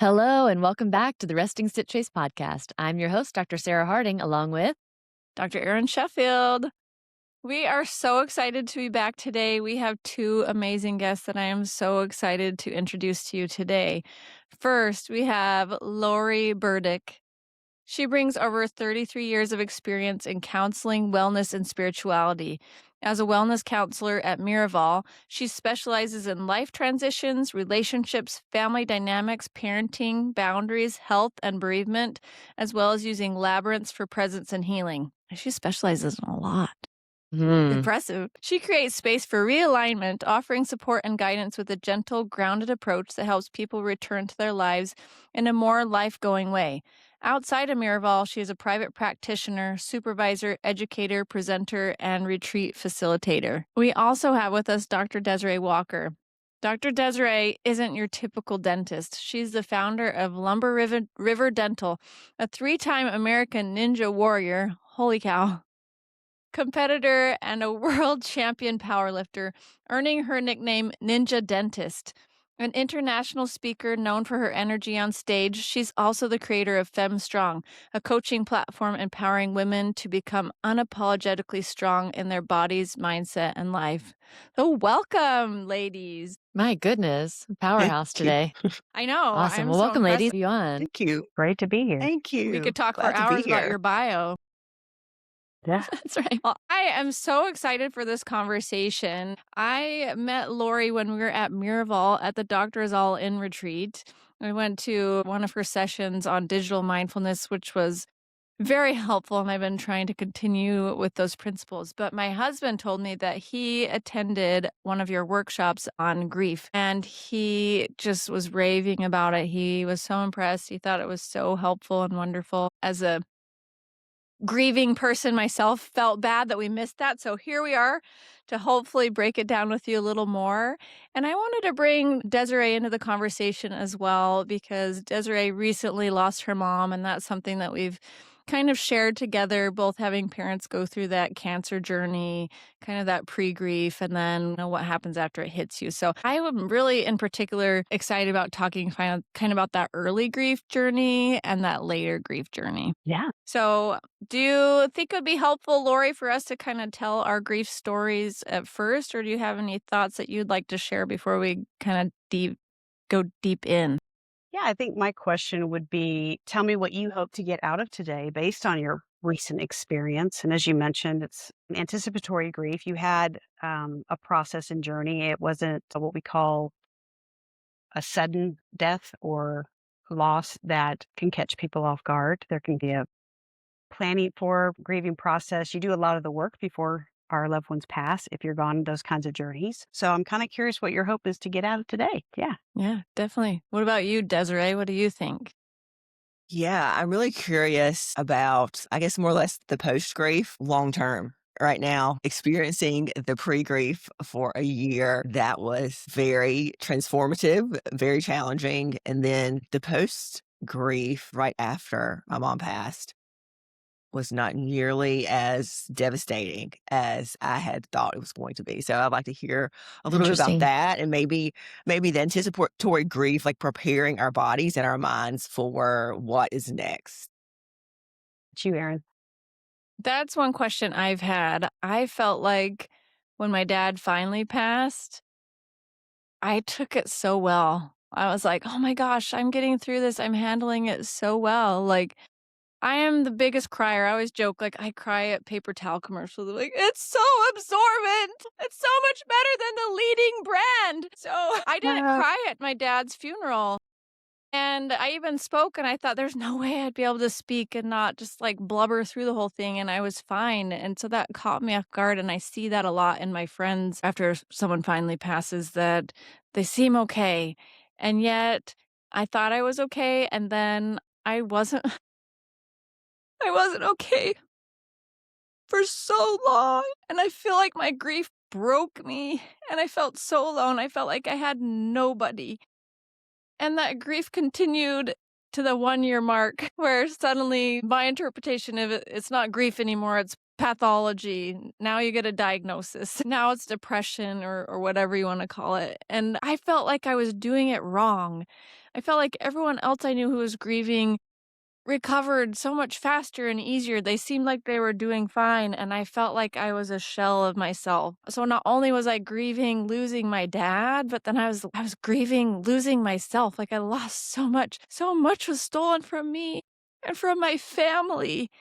Hello, and welcome back to the Resting Sit Chase podcast. I'm your host, Dr. Sarah Harding, along with Dr. Erin Sheffield. We are so excited to be back today. We have two amazing guests that I am so excited to introduce to you today. First, we have Mulady Burdick. She brings over 33 years of experience in counseling, wellness, and spirituality. As a wellness counselor at Unravels, she specializes in life transitions, relationships, family dynamics, parenting, boundaries, health, and bereavement, as well as using labyrinths for presence and healing. She specializes in a lot. Impressive. She creates space for realignment, offering support and guidance with a gentle, grounded approach that helps people return to their lives in a more life-going way. Outside of Unravels, she is a private practitioner, supervisor, educator, presenter, and retreat facilitator. We also have with us Dr. Desiree Walker. Dr. Desiree isn't your typical dentist. She's the founder of Lumber River Dental, a 3-time American Ninja Warrior. Holy cow. Competitor and a world champion powerlifter, earning her nickname Ninja Dentist. An international speaker known for her energy on stage, she's also the creator of Femme Strong, a coaching platform empowering women to become unapologetically strong in their bodies, mindset, and life. So welcome, ladies. my goodness, powerhouse today. I know. Awesome. I'm Well, so welcome, impressed. ladies. You on? Thank you. Great to be here. Thank you. We could talk Glad for to be hours about here. your bio. Yeah. That's right. Well, I am so excited for this conversation. I met Lori when we were at Unravels at the Doctors All In retreat. We went to one of her sessions on digital mindfulness, which was very helpful, and I've been trying to continue with those principles. But my husband told me that he attended one of your workshops on grief, and he just was raving about it. He was so impressed. He thought it was so helpful and wonderful. As a grieving person myself, felt bad that we missed that. So here we are to hopefully break it down with you a little more. And I wanted to bring Desiree into the conversation as well, because Desiree recently lost her mom, and that's something that we've kind of shared together, both having parents go through that cancer journey, kind of that pre-grief, and then what happens after it hits you. So I am really in particular excited about talking kind of about that early grief journey and that later grief journey. Yeah. So do you think it would be helpful, Lori, for us to kind of tell our grief stories at first, or do you have any thoughts that you'd like to share before we kind of go deep in? Yeah, I think my question would be, tell me what you hope to get out of today based on your recent experience. And as you mentioned, it's an anticipatory grief. You had a process and journey. It wasn't what we call a sudden death or loss that can catch people off guard. There can be a planning for grieving process. You do a lot of the work before our loved ones pass if you're on those kinds of journeys. So I'm kind of curious what your hope is to get out of today. Yeah. Yeah, definitely. What about you, Desiree? What do you think? Yeah, I'm really curious about, I guess, more or less the post-grief long term. Right now, experiencing the pre-grief for a year, that was very transformative, very challenging. And then the post-grief right after my mom passed was not nearly as devastating as I had thought it was going to be. So I'd like to hear a little bit Interesting. about that, and maybe the anticipatory grief, like preparing our bodies and our minds for what is next. It's you, Erin. That's one question I've had. I felt like when my dad finally passed, I took it so well. I was like, oh my gosh, I'm getting through this. I'm handling it so well. Like, I am the biggest crier. I always joke, like, I cry at paper towel commercials. They're like, it's so absorbent. It's so much better than the leading brand. So I didn't cry at my dad's funeral. And I even spoke, and I thought there's no way I'd be able to speak and not just like blubber through the whole thing. And I was fine. And so that caught me off guard. And I see that a lot in my friends after someone finally passes, that they seem okay. And yet I thought I was okay. And then I wasn't. I wasn't okay for so long. And I feel like my grief broke me, and I felt so alone. I felt like I had nobody. And that grief continued to the 1-year mark, where suddenly my interpretation of it's not grief anymore, it's pathology. Now you get a diagnosis. Now it's depression or whatever you want to call it. And I felt like I was doing it wrong. I felt like everyone else I knew who was grieving recovered so much faster and easier. They seemed like they were doing fine, and I felt like I was a shell of myself. So not only was I grieving losing my dad, but then I was grieving losing myself. Like I lost so much. So much was stolen from me and from my family.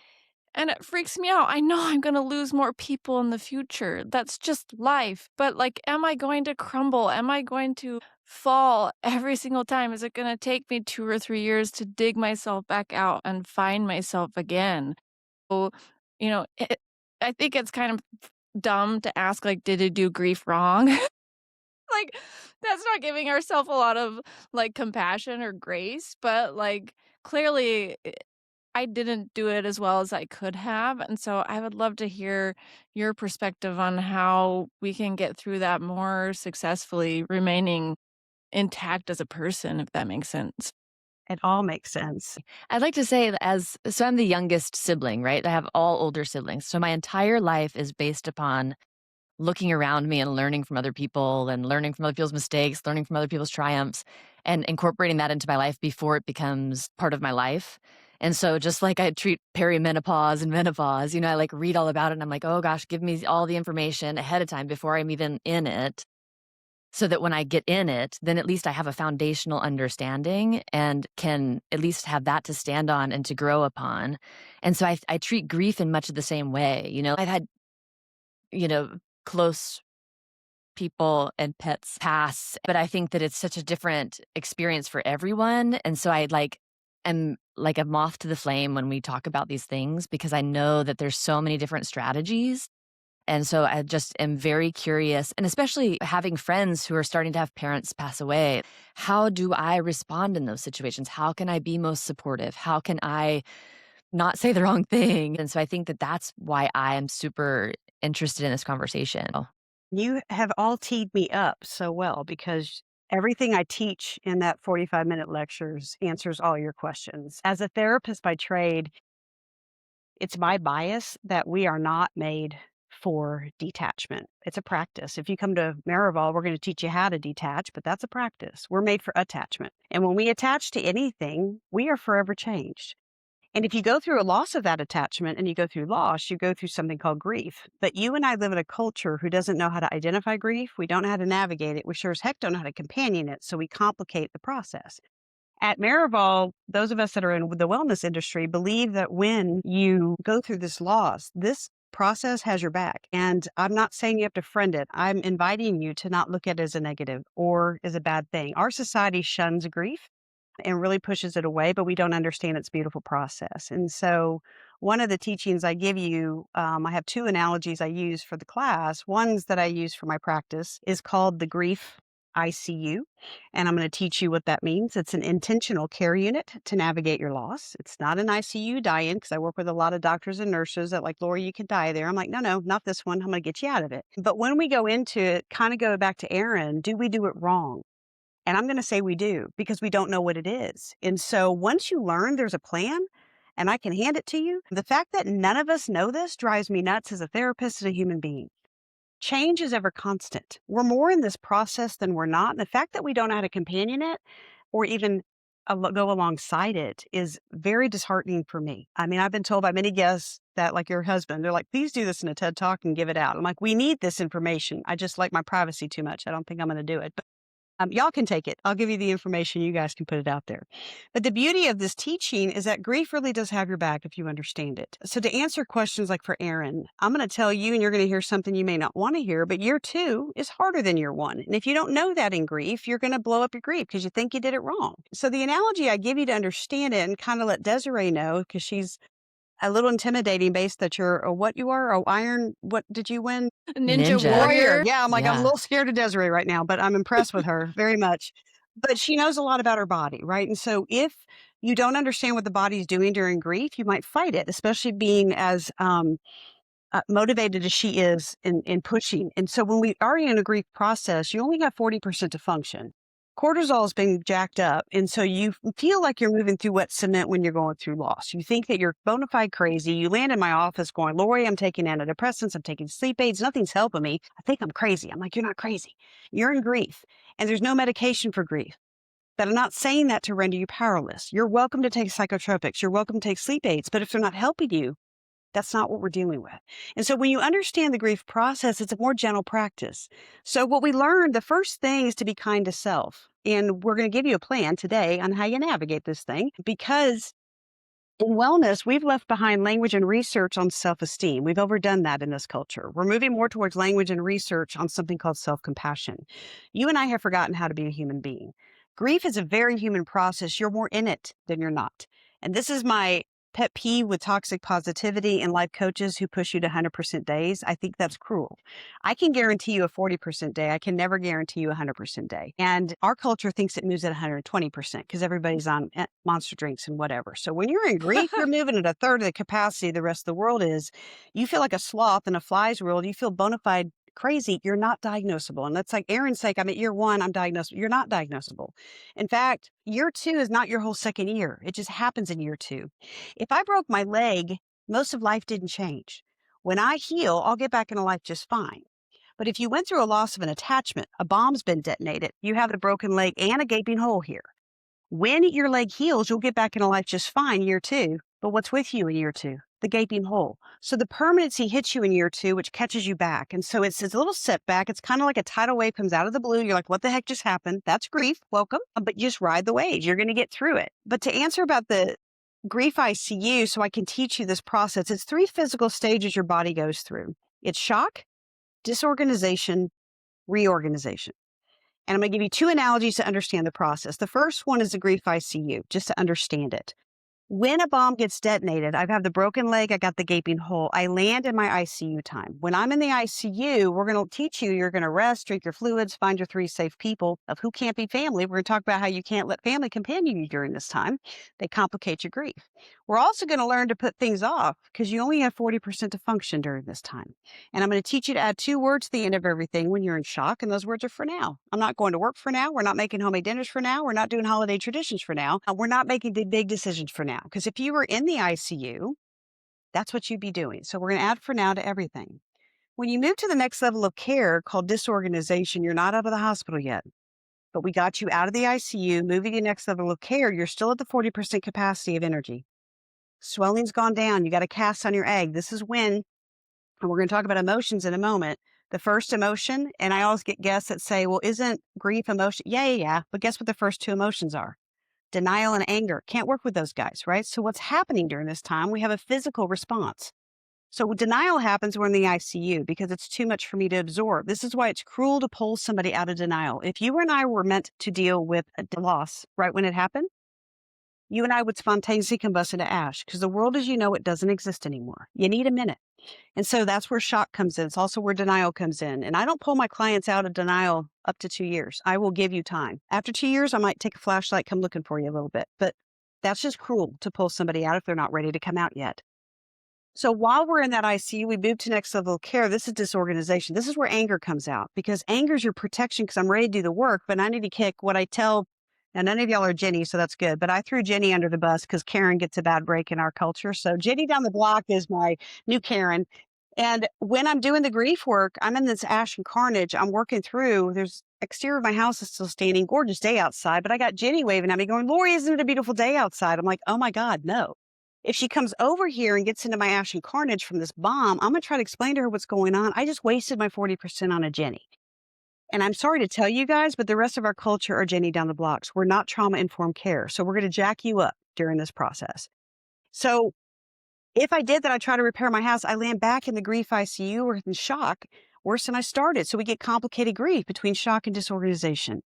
And it freaks me out. I know I'm going to lose more people in the future. That's just life. But like, am I going to crumble? Am I going to fall every single time? Is it going to take me 2 or 3 years to dig myself back out and find myself again? So, I think it's kind of dumb to ask, like, did it do grief wrong? Like, that's not giving ourselves a lot of like compassion or grace, but like, clearly I didn't do it as well as I could have, and so I would love to hear your perspective on how we can get through that more successfully, remaining intact as a person, if that makes sense. It all makes sense. I'd like to say that so I'm the youngest sibling, right? I have all older siblings. So my entire life is based upon looking around me and learning from other people and learning from other people's mistakes, learning from other people's triumphs, and incorporating that into my life before it becomes part of my life. And so just like I treat perimenopause and menopause, I like read all about it and I'm like, oh gosh, give me all the information ahead of time before I'm even in it. So that when I get in it, then at least I have a foundational understanding and can at least have that to stand on and to grow upon. And so I treat grief in much of the same way. I've had, close people and pets pass, but I think that it's such a different experience for everyone. And so I am like a moth to the flame when we talk about these things because I know that there's so many different strategies. And so I just am very curious, and especially having friends who are starting to have parents pass away. How do I respond in those situations? How can I be most supportive? How can I not say the wrong thing? And so I think that that's why I am super interested in this conversation. You have all teed me up so well because everything I teach in that 45-minute lectures answers all your questions. As a therapist by trade, it's my bias that we are not made for detachment. It's a practice. If you come to Marival, we're going to teach you how to detach, but that's a practice. We're made for attachment. And when we attach to anything, we are forever changed. And if you go through a loss of that attachment and you go through loss, you go through something called grief. But you and I live in a culture who doesn't know how to identify grief. We don't know how to navigate it. We sure as heck don't know how to companion it. So we complicate the process. At Marival, those of us that are in the wellness industry believe that when you go through this loss, this process has your back. And I'm not saying you have to friend it. I'm inviting you to not look at it as a negative or as a bad thing. Our society shuns grief and really pushes it away, but we don't understand its beautiful process. And so one of the teachings I give you, I have two analogies I use for the class. One's that I use for my practice is called the grief ICU. And I'm going to teach you what that means. It's an intentional care unit to navigate your loss. It's not an ICU die-in because I work with a lot of doctors and nurses that like, Lori, you can die there. I'm like, no, not this one. I'm going to get you out of it. But when we go into it, kind of go back to Aaron, do we do it wrong? And I'm going to say we do because we don't know what it is. And so once you learn there's a plan and I can hand it to you, the fact that none of us know this drives me nuts as a therapist and a human being. Change is ever constant. We're more in this process than we're not. And the fact that we don't know how to companion it or even go alongside it is very disheartening for me. I mean, I've been told by many guests that, like your husband, they're like, please do this in a TED Talk and give it out. I'm like, we need this information. I just like my privacy too much. I don't think I'm going to do it. But y'all can take it. I'll give you the information. You guys can put it out there. But the beauty of this teaching is that grief really does have your back if you understand it. So to answer questions like for Aaron, I'm going to tell you, and you're going to hear something you may not want to hear, but year 2 is harder than year 1. And if you don't know that in grief, you're going to blow up your grief because you think you did it wrong. So the analogy I give you to understand it and kind of let Desiree know, because she's a little intimidating based that you're what you are, iron, what did you win? Ninja Ninja. warrior. Yeah, I'm like, I'm a Yeah. little scared of Desiree right now, but I'm impressed with her very much. But she knows a lot about her body, right? And so if you don't understand what the body's doing during grief, you might fight it, especially being as motivated as she is in pushing. And so when we are in a grief process, you only have 40% to function. cortisol has been jacked up. And so you feel like you're moving through wet cement when you're going through loss. You think that you're bona fide crazy. You land in my office going, Lori, I'm taking antidepressants. I'm taking sleep aids. Nothing's helping me. I think I'm crazy. I'm like, you're not crazy. You're in grief. And there's no medication for grief. But I'm not saying that to render you powerless. You're welcome to take psychotropics. You're welcome to take sleep aids. But if they're not helping you, that's not what we're dealing with. And so when you understand the grief process, it's a more gentle practice. So what we learned, the first thing is to be kind to self. And we're going to give you a plan today on how you navigate this thing, because in wellness, we've left behind language and research on self-esteem. We've overdone that in this culture. We're moving more towards language and research on something called self-compassion. You and I have forgotten how to be a human being. Grief is a very human process. You're more in it than you're not. And this is my pet peeve with toxic positivity and life coaches who push you to 100% days. I think that's cruel. I can guarantee you a 40% day. I can never guarantee you a 100% day. And our culture thinks it moves at 120% because everybody's on monster drinks and whatever. So when you're in grief, you're moving at a third of the capacity the rest of the world is. You feel like a sloth in a fly's world. You feel bona fide crazy. You're not diagnosable. And that's like Aaron's sake. I'm at year 1. I'm diagnosed. You're not diagnosable. In fact, year 2 is not your whole second year. It just happens in year 2. If I broke my leg, most of life didn't change. When I heal, I'll get back into life just fine. But if you went through a loss of an attachment, a bomb's been detonated, you have a broken leg and a gaping hole here. When your leg heals, you'll get back into life just fine year 2. But what's with you in year 2? The gaping hole. So the permanency hits you in year 2, which catches you back. And so it's a little setback. It's kind of like a tidal wave comes out of the blue. You're like, what the heck just happened? That's grief. Welcome. But just ride the wave. You're going to get through it. But to answer about the grief ICU, so I can teach you this process, it's 3 physical stages your body goes through. It's shock, disorganization, reorganization. And I'm going to give you 2 analogies to understand the process. The first one is the grief ICU, just to understand it. When a bomb gets detonated, I have the broken leg, I got the gaping hole. I land in my ICU time. When I'm in the ICU, we're going to teach you, you're going to rest, drink your fluids, find your 3 safe people of who can't be family. We're going to talk about how you can't let family companion you during this time. They complicate your grief. We're also going to learn to put things off because you only have 40% to function during this time. And I'm going to teach you to add 2 words to the end of everything when you're in shock. And those words are for now. I'm not going to work for now. We're not making homemade dinners for now. We're not doing holiday traditions for now. We're not making the big decisions for now. Because if you were in the ICU, that's what you'd be doing. So we're going to add for now to everything. When you move to the next level of care called disorganization, you're not out of the hospital yet. But we got you out of the ICU, moving to the next level of care. You're still at the 40% capacity of energy. Swelling's gone down. You got a cast on your egg. This is when, and we're going to talk about emotions in a moment. The first emotion, and I always get guests that say, well, isn't grief emotion? Yeah. But guess what the first 2 emotions are? Denial and anger. Can't work with those guys, right? So what's happening during this time? We have a physical response. So denial happens when in the ICU because it's too much for me to absorb. This is why it's cruel to pull somebody out of denial. If you and I were meant to deal with a loss right when it happened, you and I would spontaneously combust into ash because the world as you know it doesn't exist anymore. You need a minute. And so that's where shock comes in. It's also where denial comes in. And I don't pull my clients out of denial up to 2 years. I will give you time. After 2 years, I might take a flashlight, come looking for you a little bit. But that's just cruel to pull somebody out if they're not ready to come out yet. So while we're in that ICU, we move to next level of care. This is disorganization. This is where anger comes out because anger is your protection because I'm ready to do the work, but I need to kick what I tell. Now, none of y'all are Jenny, so that's good. But I threw Jenny under the bus because Karen gets a bad break in our culture. So Jenny down the block is my new Karen. And when I'm doing the grief work, I'm in this ash and carnage. I'm working through, there's exterior of my house is still standing, gorgeous day outside, but I got Jenny waving at me going, Lori, isn't it a beautiful day outside? I'm like, oh my God, no. If she comes over here and gets into my ash and carnage from this bomb, I'm going to try to explain to her what's going on. I just wasted my 40% on a Jenny. And I'm sorry to tell you guys, but the rest of our culture are Jenny down the blocks. We're not trauma-informed care. So we're going to jack you up during this process. So if I did that, I try to repair my house, I land back in the grief ICU or in shock, worse than I started. So we get complicated grief between shock and disorganization.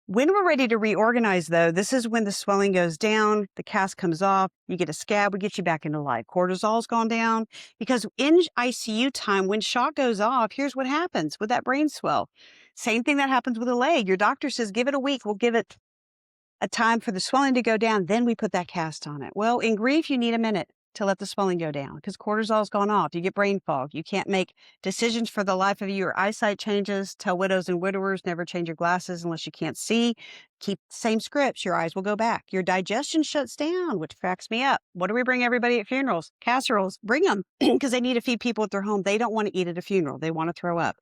When we're ready to reorganize, though, this is when the swelling goes down, the cast comes off, you get a scab, we get you back into life. Cortisol's gone down because in ICU time, when shock goes off, here's what happens with that brain swell. Same thing that happens with a leg. Your doctor says, give it a week. We'll give it a time for the swelling to go down. Then we put that cast on it. Well, in grief, you need a minute. to let the swelling go down because cortisol's gone off. You get brain fog. You can't make decisions for the life of you. Your eyesight changes. Tell widows and widowers never change your glasses unless you can't see. Keep the same scripts. Your eyes will go back. Your digestion shuts down, which cracks me up. What do we bring everybody at funerals? Casseroles. Bring them because they need to feed people at their home. They don't want to eat at a funeral. They want to throw up.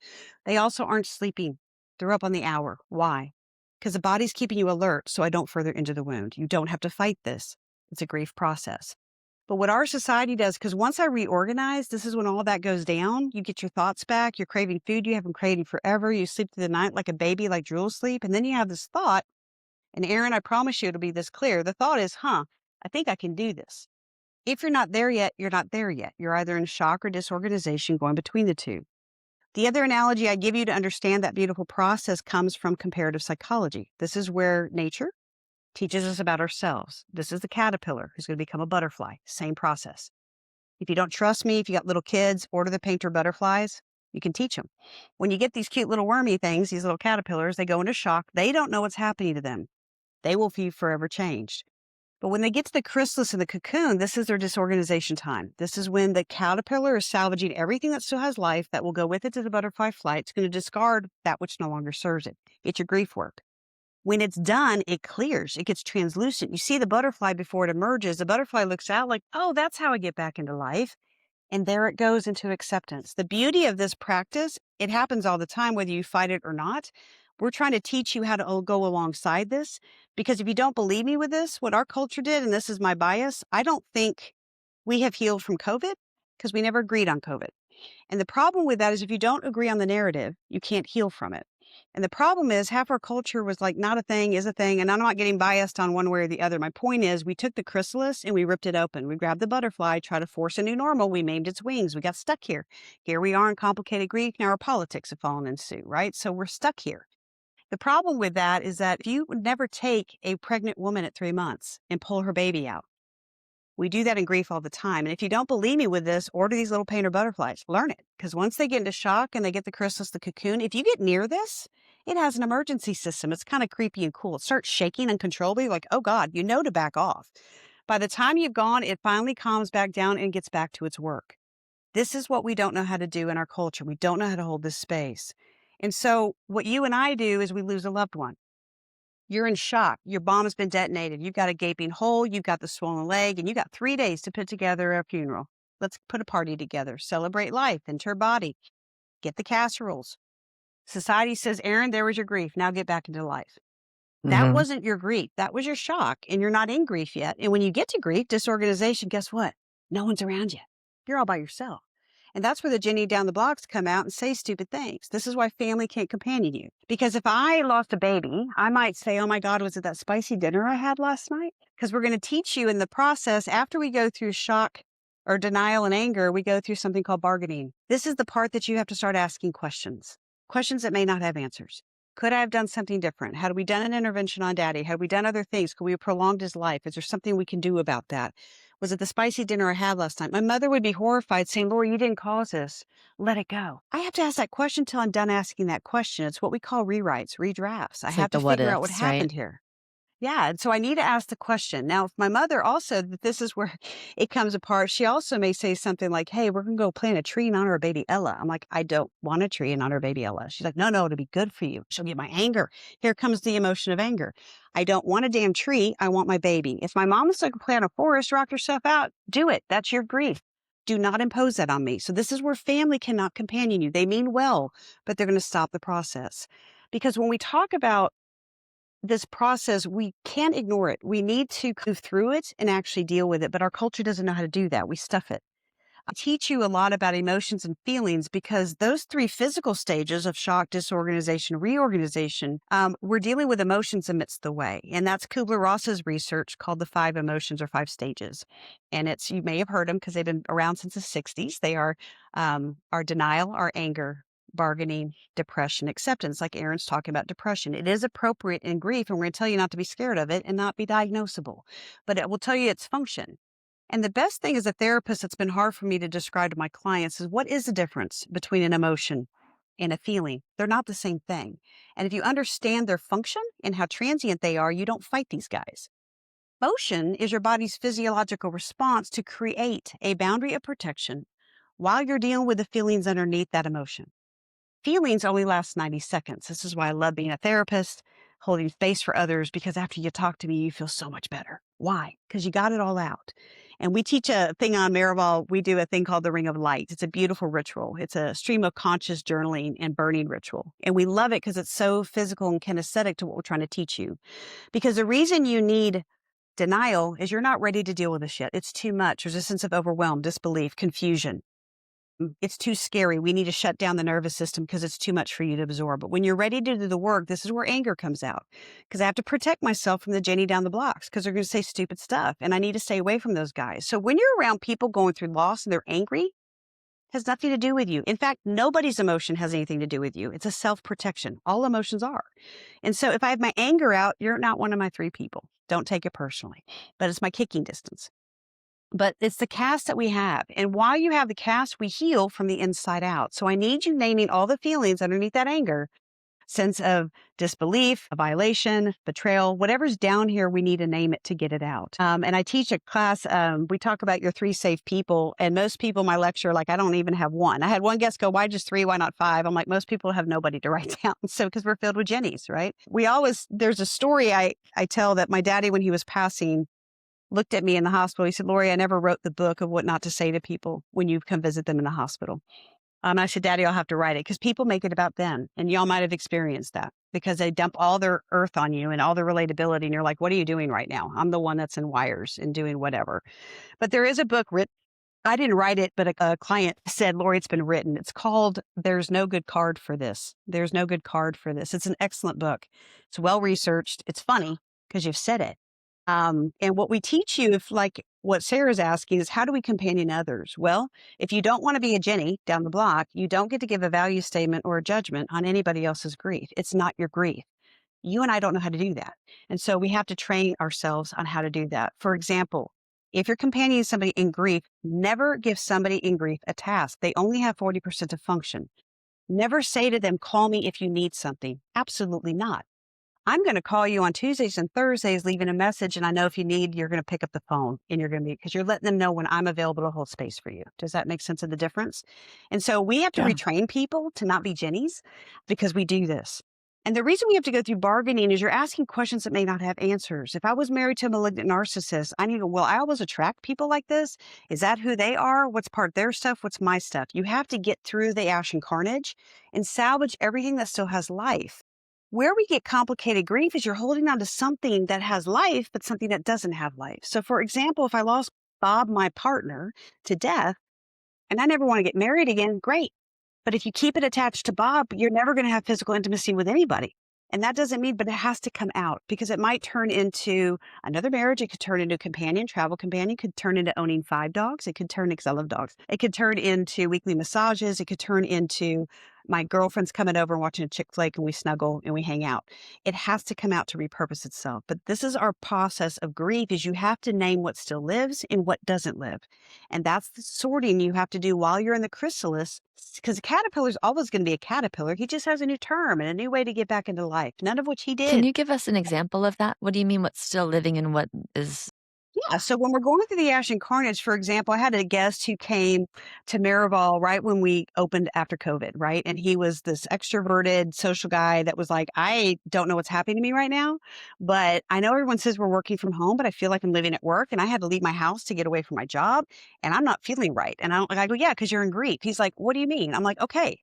They also aren't sleeping. They're up on the hour. Why? Because the body's keeping you alert so I don't further injure the wound. You don't have to fight this. It's a grief process. But what our society does, because once I reorganize, this is when all that goes down. You get your thoughts back. You're craving food you haven't craved forever. You sleep through the night like a baby, like drool sleep. And then you have this thought. And Aaron, I promise you it'll be this clear. The thought is, I think I can do this. If you're not there yet, you're not there yet. You're either in shock or disorganization going between the two. The other analogy I give you to understand that beautiful process comes from comparative psychology. This is where nature teaches us about ourselves. This is the caterpillar who's going to become a butterfly. Same process. If you don't trust me, if you got little kids, order the painter butterflies. You can teach them. When you get these cute little wormy things, these little caterpillars, they go into shock. They don't know what's happening to them. They will be forever changed. But when they get to the chrysalis and the cocoon, this is their disorganization time. This is when the caterpillar is salvaging everything that still has life that will go with it to the butterfly flight. It's going to discard that which no longer serves it. It's your grief work. When it's done, it clears. It gets translucent. You see the butterfly before it emerges. The butterfly looks out like, oh, that's how I get back into life. And there it goes into acceptance. The beauty of this practice, it happens all the time, whether you fight it or not. We're trying to teach you how to go alongside this. Because if you don't believe me with this, what our culture did, and this is my bias, I don't think we have healed from COVID because we never agreed on COVID. And the problem with that is if you don't agree on the narrative, you can't heal from it. And the problem is half our culture was like, not a thing is a thing. And I'm not getting biased on one way or the other. My point is we took the chrysalis and we ripped it open. We grabbed the butterfly, tried to force a new normal. We maimed its wings. We got stuck here. Here we are in complicated grief. Now our politics have fallen in suit, right? So we're stuck here. The problem with that is that if you would never take a pregnant woman at 3 months and pull her baby out, we do that in grief all the time. And if you don't believe me with this, order these little painter butterflies. Learn it. Because once they get into shock and they get the chrysalis, the cocoon, if you get near this, it has an emergency system. It's kind of creepy and cool. It starts shaking uncontrollably, like, oh God, you know to back off. By the time you've gone, it finally calms back down and gets back to its work. This is what we don't know how to do in our culture. We don't know how to hold this space. And so what you and I do is we lose a loved one. You're in shock. Your bomb has been detonated. You've got a gaping hole. You've got the swollen leg, and you got 3 days to put together a funeral. Let's put a party together. Celebrate life, enter body. Get the casseroles. Society says, Aaron, there was your grief. Now get back into life. That wasn't your grief. That was your shock, and you're not in grief yet. And when you get to grief, disorganization, guess what? No one's around you. You're all by yourself. And that's where the Jenny down the blocks come out and say stupid things. This is why family can't companion you. Because if I lost a baby, I might say, oh my God, was it that spicy dinner I had last night? Because we're going to teach you in the process, after we go through shock or denial and anger, we go through something called bargaining. This is the part that you have to start asking questions that may not have answers. Could I have done something different? Had we done an intervention on daddy? Had we done other things? Could we have prolonged his life? Is there something we can do about that? Was it the spicy dinner I had last night? My mother would be horrified saying, Laura, you didn't cause this. Let it go. I have to ask that question till I'm done asking that question. It's what we call rewrites, redrafts. I It's have like to the what figure out what ifs, right? happened here. Yeah. And so I need to ask the question. Now, if my mother also, this is where it comes apart, she also may say something like, hey, we're going to go plant a tree in honor of baby Ella. I'm like, I don't want a tree in honor of baby Ella. She's like, no, it'll be good for you. She'll get my anger. Here comes the emotion of anger. I don't want a damn tree. I want my baby. If my mom wants to plant a forest, rock herself out, do it. That's your grief. Do not impose that on me. So this is where family cannot companion you. They mean well, but they're going to stop the process. Because when we talk about this process, we can't ignore it. We need to move through it and actually deal with it. But our culture doesn't know how to do that. We stuff it. I teach you a lot about emotions and feelings because those 3 physical stages of shock, disorganization, reorganization, we're dealing with emotions amidst the way. And that's Kubler-Ross's research called the 5 emotions or 5 stages. And you may have heard them because they've been around since the 60s. They are our denial, our anger, bargaining, depression, acceptance, like Aaron's talking about depression. It is appropriate in grief, and we're going to tell you not to be scared of it and not be diagnosable, but it will tell you its function. And the best thing as a therapist that's been hard for me to describe to my clients is what is the difference between an emotion and a feeling? They're not the same thing. And if you understand their function and how transient they are, you don't fight these guys. Motion is your body's physiological response to create a boundary of protection while you're dealing with the feelings underneath that emotion. Feelings only last 90 seconds. This is why I love being a therapist, holding space for others, because after you talk to me, you feel so much better. Why? Because you got it all out. And we teach a thing on Miraval. We do a thing called the Ring of Light. It's a beautiful ritual. It's a stream of conscious journaling and burning ritual. And we love it because it's so physical and kinesthetic to what we're trying to teach you. Because the reason you need denial is you're not ready to deal with this yet. It's too much. There's a sense of overwhelm, disbelief, confusion. It's too scary. We need to shut down the nervous system because it's too much for you to absorb. But when you're ready to do the work, this is where anger comes out, because I have to protect myself from the Jenny down the blocks because they're going to say stupid stuff. And I need to stay away from those guys. So when you're around people going through loss and they're angry, it has nothing to do with you. In fact, nobody's emotion has anything to do with you. It's a self-protection. All emotions are. And so if I have my anger out, you're not one of my 3 people. Don't take it personally, but it's my kicking distance. But it's the cast that we have. And while you have the cast, we heal from the inside out. So I need you naming all the feelings underneath that anger, sense of disbelief, a violation, betrayal, whatever's down here, we need to name it to get it out. And I teach a class, we talk about your 3 safe people. And most people in my lecture, like, I don't even have one. I had one guest go, why just 3? Why not 5? I'm like, most people have nobody to write down. So, because we're filled with Jennies, right? There's a story I tell that my daddy, when he was passing, looked at me in the hospital. He said, Lori, I never wrote the book of what not to say to people when you come visit them in the hospital. I said, Daddy, I'll have to write it because people make it about them. And y'all might have experienced that because they dump all their earth on you and all their relatability. And you're like, what are you doing right now? I'm the one that's in wires and doing whatever. But there is a book written. I didn't write it, but a client said, Lori, it's been written. It's called There's No Good Card for This. There's No Good Card for This. It's an excellent book. It's well researched. It's funny because you've said it. And what we teach you, if like what Sarah's asking, is how do we companion others? Well, if you don't want to be a Jenny down the block, you don't get to give a value statement or a judgment on anybody else's grief. It's not your grief. You and I don't know how to do that. And so we have to train ourselves on how to do that. For example, if you're companioning somebody in grief, never give somebody in grief a task. They only have 40% of function. Never say to them, call me if you need something. Absolutely not. I'm going to call you on Tuesdays and Thursdays, leaving a message. And I know if you need, you're going to pick up the phone and you're going to be, because you're letting them know when I'm available to hold space for you. Does that make sense of the difference? And so we have to Yeah. retrain people to not be Jennies because we do this. And the reason we have to go through bargaining is you're asking questions that may not have answers. If I was married to a malignant narcissist, I need to, well, I always attract people like this. Is that who they are? What's part of their stuff? What's my stuff? You have to get through the ash and carnage and salvage everything that still has life. Where we get complicated grief is you're holding on to something that has life, but something that doesn't have life. So for example, if I lost Bob, my partner, to death, and I never want to get married again, great. But if you keep it attached to Bob, you're never going to have physical intimacy with anybody. And that doesn't mean, but it has to come out because it might turn into another marriage. It could turn into a companion, travel companion. It could turn into owning 5 dogs. It could turn, because I love dogs. It could turn into weekly massages. It could turn into my girlfriend's coming over and watching a chick flick and we snuggle and we hang out. It has to come out to repurpose itself. But this is our process of grief, is you have to name what still lives and what doesn't live. And that's the sorting you have to do while you're in the chrysalis, because a caterpillar is always going to be a caterpillar. He just has a new term and a new way to get back into life, none of which he Can did. you give us an example of that? What do you mean what's still living and what is? Yeah. So when we're going through the ash and carnage, for example, I had a guest who came to Miraval right when we opened after COVID, right? And he was this extroverted social guy that was like, I don't know what's happening to me right now, but I know everyone says we're working from home, but I feel like I'm living at work and I had to leave my house to get away from my job and I'm not feeling right. And I go, yeah, because you're in grief. He's like, what do you mean? I'm like, okay.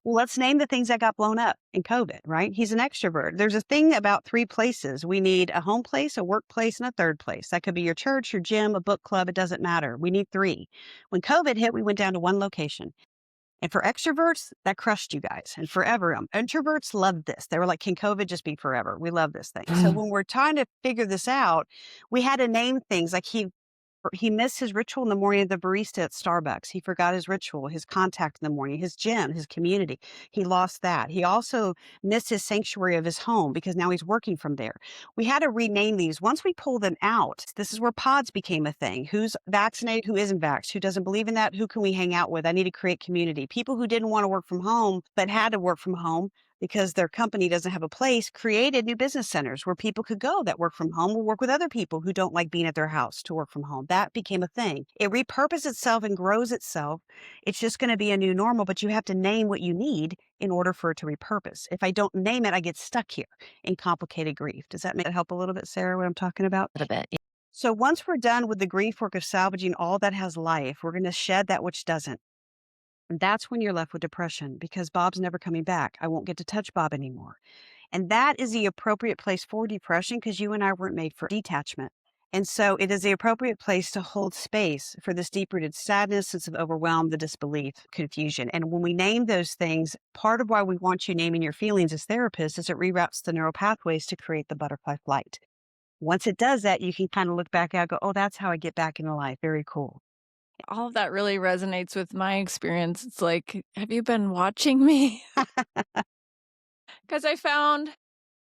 Well, let's name the things that got blown up in COVID, right? He's an extrovert. There's a thing about 3 places. We need a home place, a workplace, and a third place. That could be your church, your gym, a book club. It doesn't matter. We need 3. When COVID hit, we went down to 1 location. And for extroverts, that crushed you guys. And forever, introverts loved this. They were like, can COVID just be forever? We love this thing. So when we're trying to figure this out, we had to name things like he missed his ritual in the morning of the barista at Starbucks. He forgot his ritual, his contact in the morning, his gym, his community. He lost that. He also missed his sanctuary of his home because now he's working from there. We had to rename these. Once we pull them out, this is where pods became a thing. Who's vaccinated, who isn't vaxxed, who doesn't believe in that, who can we hang out with? I need to create community. People who didn't want to work from home but had to work from home, because their company doesn't have a place, created new business centers where people could go that work from home or work with other people who don't like being at their house to work from home. That became a thing. It repurposes itself and grows itself. It's just going to be a new normal, but you have to name what you need in order for it to repurpose. If I don't name it, I get stuck here in complicated grief. Does that help a little bit, Sarah, what I'm talking about? A little bit. So once we're done with the grief work of salvaging all that has life, we're going to shed that which doesn't. And that's when you're left with depression because Bob's never coming back. I won't get to touch Bob anymore. And that is the appropriate place for depression because you and I weren't made for detachment. And so it is the appropriate place to hold space for this deep-rooted sadness, sense of overwhelm, the disbelief, confusion. And when we name those things, part of why we want you naming your feelings as therapists is it reroutes the neural pathways to create the butterfly flight. Once it does that, you can kind of look back and go, oh, that's how I get back into life. Very cool. All of that really resonates with my experience. It's like, have you been watching me? Because I found,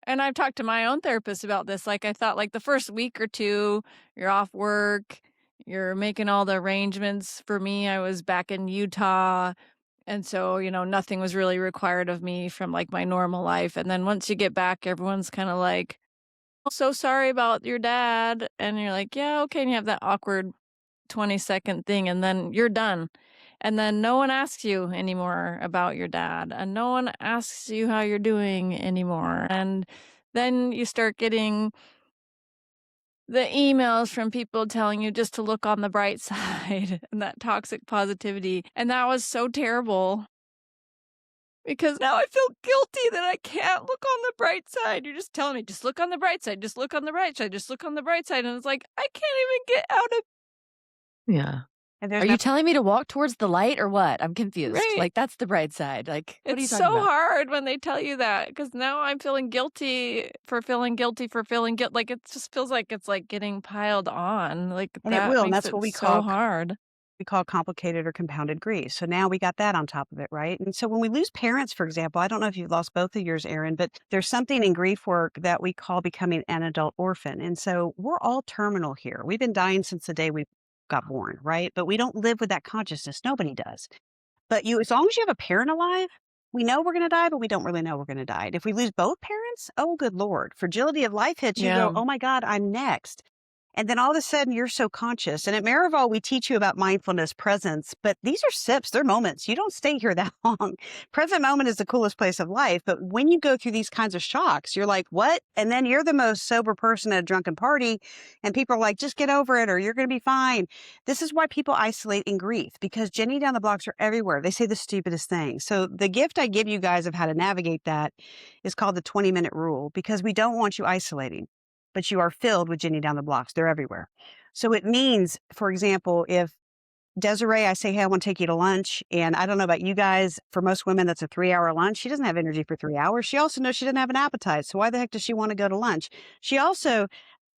and I've talked to my own therapist about this, like I thought like the first week or two, you're off work, you're making all the arrangements. For me, I was back in Utah. And so, nothing was really required of me from like my normal life. And then once you get back, everyone's kind of like, "Oh, so sorry about your dad." And you're like, yeah, okay. And you have that awkward 20-second thing, and then you're done. And then no one asks you anymore about your dad, and no one asks you how you're doing anymore. And then you start getting the emails from people telling you just to look on the bright side and that toxic positivity. And that was so terrible because now I feel guilty that I can't look on the bright side. You're just telling me, just look on the bright side, just look on the bright side, just look on the bright side. And it's like, I can't even get out of Yeah. And Are there's you telling me to walk towards the light or what? I'm confused. Right. Like, that's the bright side. Like, what are you It's talking so about? hard when they tell you that because now I'm feeling guilty for feeling guilty for feeling guilt. Like, it just feels like it's like getting piled on. Like, and it that will, and makes that's it what so hard. we call complicated or compounded grief. So now we got that on top of it, right? And so when we lose parents, for example, I don't know if you've lost both of yours, Erin, but there's something in grief work that we call becoming an adult orphan. And so we're all terminal here. We've been dying since the day we got born, right? But we don't live with that consciousness. Nobody does. But as long as you have a parent alive, we know we're going to die, but we don't really know we're going to die. And if we lose both parents, oh, good Lord, fragility of life hits, you go, Yeah. oh my God, I'm next. And then all of a sudden you're so conscious. And at Marival, we teach you about mindfulness, presence, but these are sips, they're moments. You don't stay here that long. Present moment is the coolest place of life. But when you go through these kinds of shocks, you're like, what? And then you're the most sober person at a drunken party. And people are like, just get over it or you're going to be fine. This is why people isolate in grief because Jenny down the blocks are everywhere. They say the stupidest things. So the gift I give you guys of how to navigate that is called the 20-minute rule because we don't want you isolating, but you are filled with Jenny down the blocks. They're everywhere. So it means, for example, if Desiree, I say, hey, I want to take you to lunch. And I don't know about you guys, for most women, that's a 3-hour lunch. She doesn't have energy for 3 hours. She also knows she doesn't have an appetite. So why the heck does she want to go to lunch? She also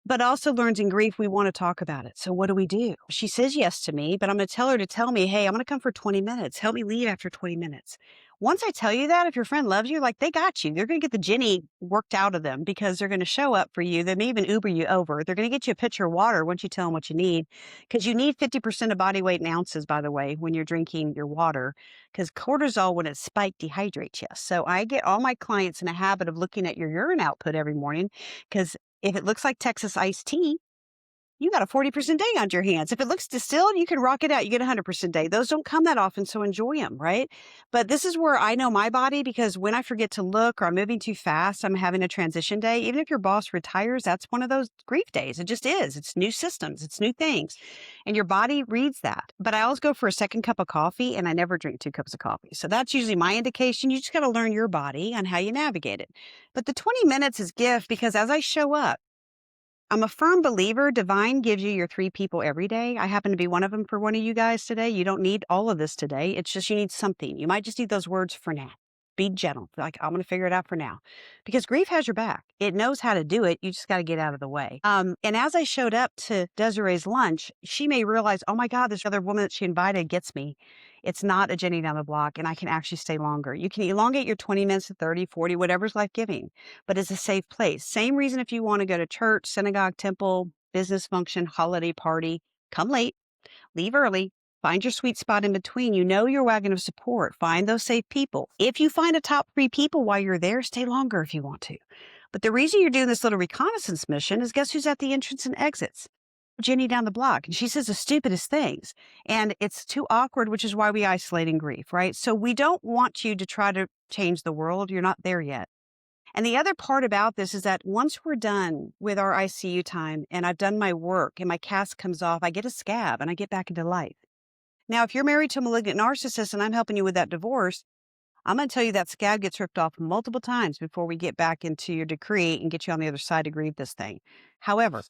learns in grief, we want to talk about it. So what do? She says yes to me, but I'm going to tell her to tell me, hey, I'm going to come for 20 minutes. Help me leave after 20 minutes. Once I tell you that, if your friend loves you, like they got you. They're going to get the Jenny worked out of them because they're going to show up for you. They may even Uber you over. They're going to get you a pitcher of water once you tell them what you need because you need 50% of body weight in ounces, by the way, when you're drinking your water because cortisol, when it's spiked, dehydrates you. So I get all my clients in a habit of looking at your urine output every morning because if it looks like Texas iced tea, you got a 40% day on your hands. If it looks distilled, you can rock it out. You get a 100% day. Those don't come that often, so enjoy them, right? But this is where I know my body because when I forget to look or I'm moving too fast, I'm having a transition day. Even if your boss retires, that's one of those grief days. It just is. It's new systems. It's new things. And your body reads that. But I always go for a second cup of coffee and I never drink 2 cups of coffee. So that's usually my indication. You just got to learn your body on how you navigate it. But the 20 minutes is gift because as I show up, I'm a firm believer divine gives you your 3 people every day. I happen to be one of them for one of you guys today. You don't need all of this today. It's just you need something. You might just need those words for now. Be gentle. Like, I'm going to figure it out for now. Because grief has your back. It knows how to do it. You just got to get out of the way. And as I showed up to Desiree's lunch, she may realize, oh my God, this other woman that she invited gets me. It's not a Jenny down the block, and I can actually stay longer. You can elongate your 20 minutes to 30, 40, whatever's life giving, but it's a safe place. Same reason if you want to go to church, synagogue, temple, business function, holiday party, come late, leave early. Find your sweet spot in between. You know your wagon of support. Find those safe people. If you find a top 3 people while you're there, stay longer if you want to. But the reason you're doing this little reconnaissance mission is guess who's at the entrance and exits? Jenny down the block. And she says the stupidest things. And it's too awkward, which is why we isolate in grief, right? So we don't want you to try to change the world. You're not there yet. And the other part about this is that once we're done with our ICU time and I've done my work and my cast comes off, I get a scab and I get back into life. Now, if you're married to a malignant narcissist and I'm helping you with that divorce, I'm going to tell you that scab gets ripped off multiple times before we get back into your decree and get you on the other side to grieve this thing. However,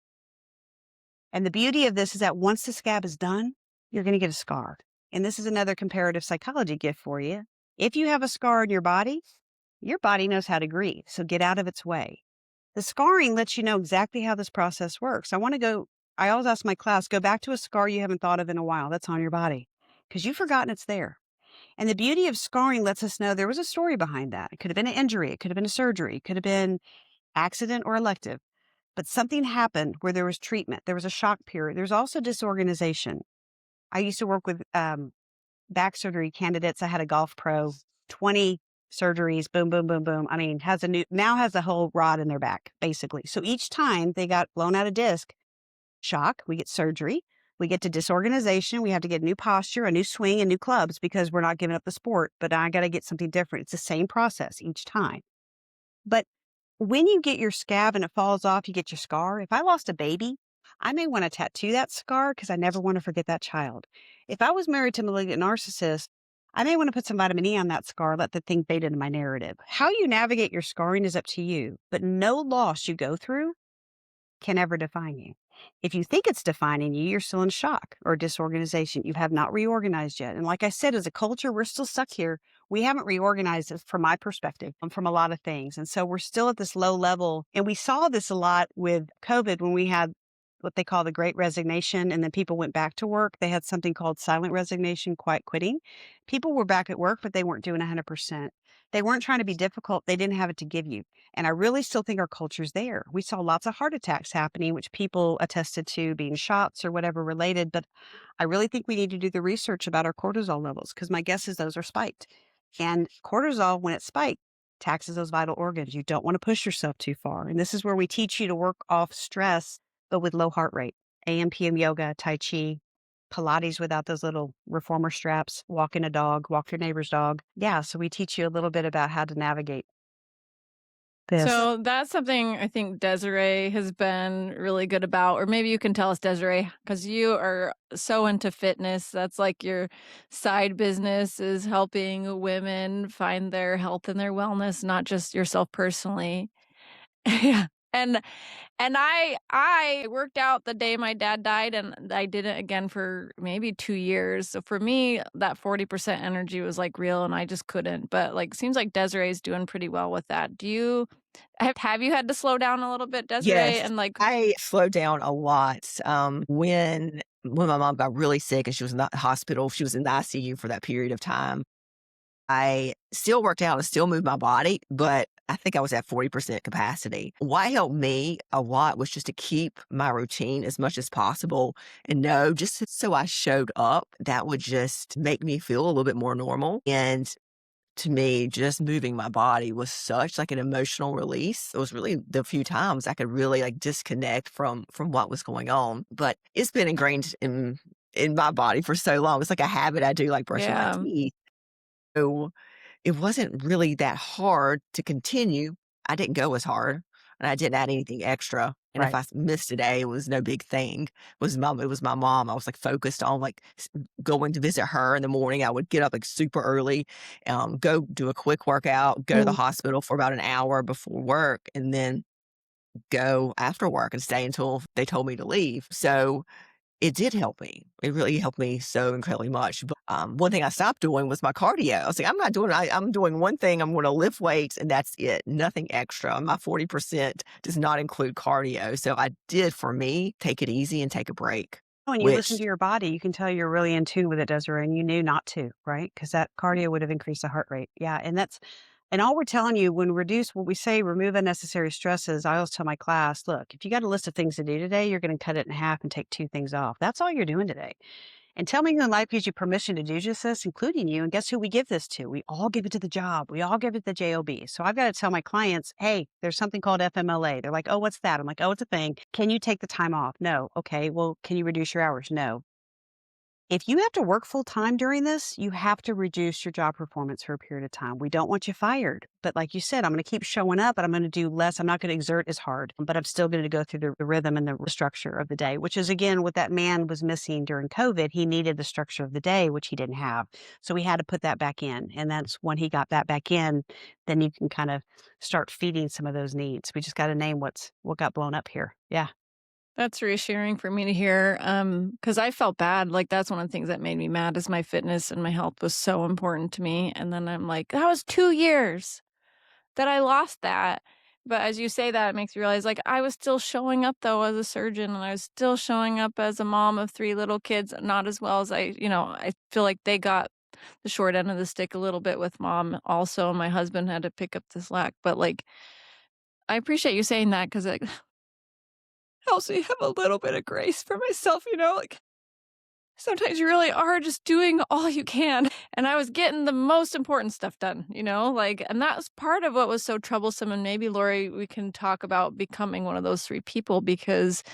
and the beauty of this is that once the scab is done, you're going to get a scar. And this is another comparative psychology gift for you. If you have a scar in your body knows how to grieve. So get out of its way. The scarring lets you know exactly how this process works. I always ask my class, go back to a scar you haven't thought of in a while that's on your body because you've forgotten it's there. And the beauty of scarring lets us know there was a story behind that. It could have been an injury. It could have been a surgery. It could have been accident or elective. But something happened where there was treatment. There was a shock period. There's also disorganization. I used to work with back surgery candidates. I had a golf pro, 20 surgeries, boom, boom, boom, boom. I mean, now has a whole rod in their back, basically. So each time they got blown out of disc, shock, we get surgery. We get to disorganization. We have to get new posture, a new swing, and new clubs because we're not giving up the sport. But I got to get something different. It's the same process each time. But when you get your scab and it falls off, you get your scar. If I lost a baby, I may want to tattoo that scar because I never want to forget that child. If I was married to a malignant narcissist, I may want to put some vitamin E on that scar, let the thing fade into my narrative. How you navigate your scarring is up to you, but no loss you go through can ever define you. If you think it's defining you, you're still in shock or disorganization. You have not reorganized yet. And like I said, as a culture, we're still stuck here. We haven't reorganized it from my perspective from a lot of things. And so we're still at this low level. And we saw this a lot with COVID when we had what they call the great resignation. And then people went back to work. They had something called silent resignation, quiet quitting. People were back at work, but they weren't doing 100%. They weren't trying to be difficult. They didn't have it to give you. And I really still think our culture's there. We saw lots of heart attacks happening, which people attested to being shots or whatever related. But I really think we need to do the research about our cortisol levels because my guess is those are spiked. And cortisol, when it's spiked, taxes those vital organs. You don't want to push yourself too far. And this is where we teach you to work off stress, but with low heart rate. AM, PM yoga, Tai Chi, Pilates without those little reformer straps, walking a dog, walk your neighbor's dog. Yeah, so we teach you a little bit about how to navigate this. So that's something I think Desiree has been really good about, or maybe you can tell us, Desiree, because you are so into fitness. That's like your side business is helping women find their health and their wellness, not just yourself personally. Yeah. And I worked out the day my dad died, and I did it again for maybe 2 years. So for me, that 40% energy was like real, and I just couldn't. But like, seems like Desiree's doing pretty well with that. Have you had to slow down a little bit, Desiree? Yes, And like, I slowed down a lot. When my mom got really sick and she was in the hospital, she was in the ICU for that period of time. I still worked out and still moved my body, but I think I was at 40% capacity. What helped me a lot was just to keep my routine as much as possible and know just so I showed up, that would just make me feel a little bit more normal. And to me, just moving my body was such like an emotional release. It was really the few times I could really like disconnect from what was going on. But it's been ingrained in my body for so long. It's like a habit I do, like brushing my yeah, teeth. So it wasn't really that hard to continue. I didn't go as hard and I didn't add anything extra. And if Right. I missed a day, it was no big thing. It was my mom. I was like focused on like going to visit her in the morning. I would get up like super early, go do a quick workout, go to the Mm. hospital for about an hour before work, and then go after work and stay until they told me to leave. So it did help me. It really helped me so incredibly much. But one thing I stopped doing was my cardio. I was like, I'm doing one thing. I'm going to lift weights and that's it. Nothing extra. My 40% does not include cardio. So I did, for me, take it easy and take a break, When you listen which to your body, you can tell you're really in tune with it, Desiree, and you knew not to, right? Because that cardio would have increased the heart rate. Yeah. And all we're telling you when reduce what we say, remove unnecessary stresses. I always tell my class, look, if you got a list of things to do today, you're going to cut it in half and take 2 things off. That's all you're doing today. And tell me who in life gives you permission to do just this, including you. And guess who we give this to? We all give it to the job. We all give it to the job. So I've got to tell my clients, hey, there's something called FMLA. They're like, oh, what's that? I'm like, oh, it's a thing. Can you take the time off? No. Okay. Well, can you reduce your hours? No. If you have to work full time during this, you have to reduce your job performance for a period of time. We don't want you fired. But like you said, I'm going to keep showing up, but I'm going to do less. I'm not going to exert as hard, but I'm still going to go through the rhythm and the structure of the day, which is again what that man was missing during COVID. He needed the structure of the day, which he didn't have. So we had to put that back in. And that's when he got that back in, then you can kind of start feeding some of those needs. We just got to name what got blown up here. Yeah. That's reassuring for me to hear, because I felt bad, like, that's one of the things that made me mad is my fitness and my health was so important to me, and then I'm like, "That was 2 years that I lost that." But as you say that, it makes me realize, like, I was still showing up, though, as a surgeon, and I was still showing up as a mom of 3 little kids, not as well as I feel like they got the short end of the stick a little bit with mom also, my husband had to pick up the slack, but, like, I appreciate you saying that because it helps me have a little bit of grace for myself, like, sometimes you really are just doing all you can, and I was getting the most important stuff done, like, and that was part of what was so troublesome, and maybe, Lori, we can talk about becoming one of those 3 people because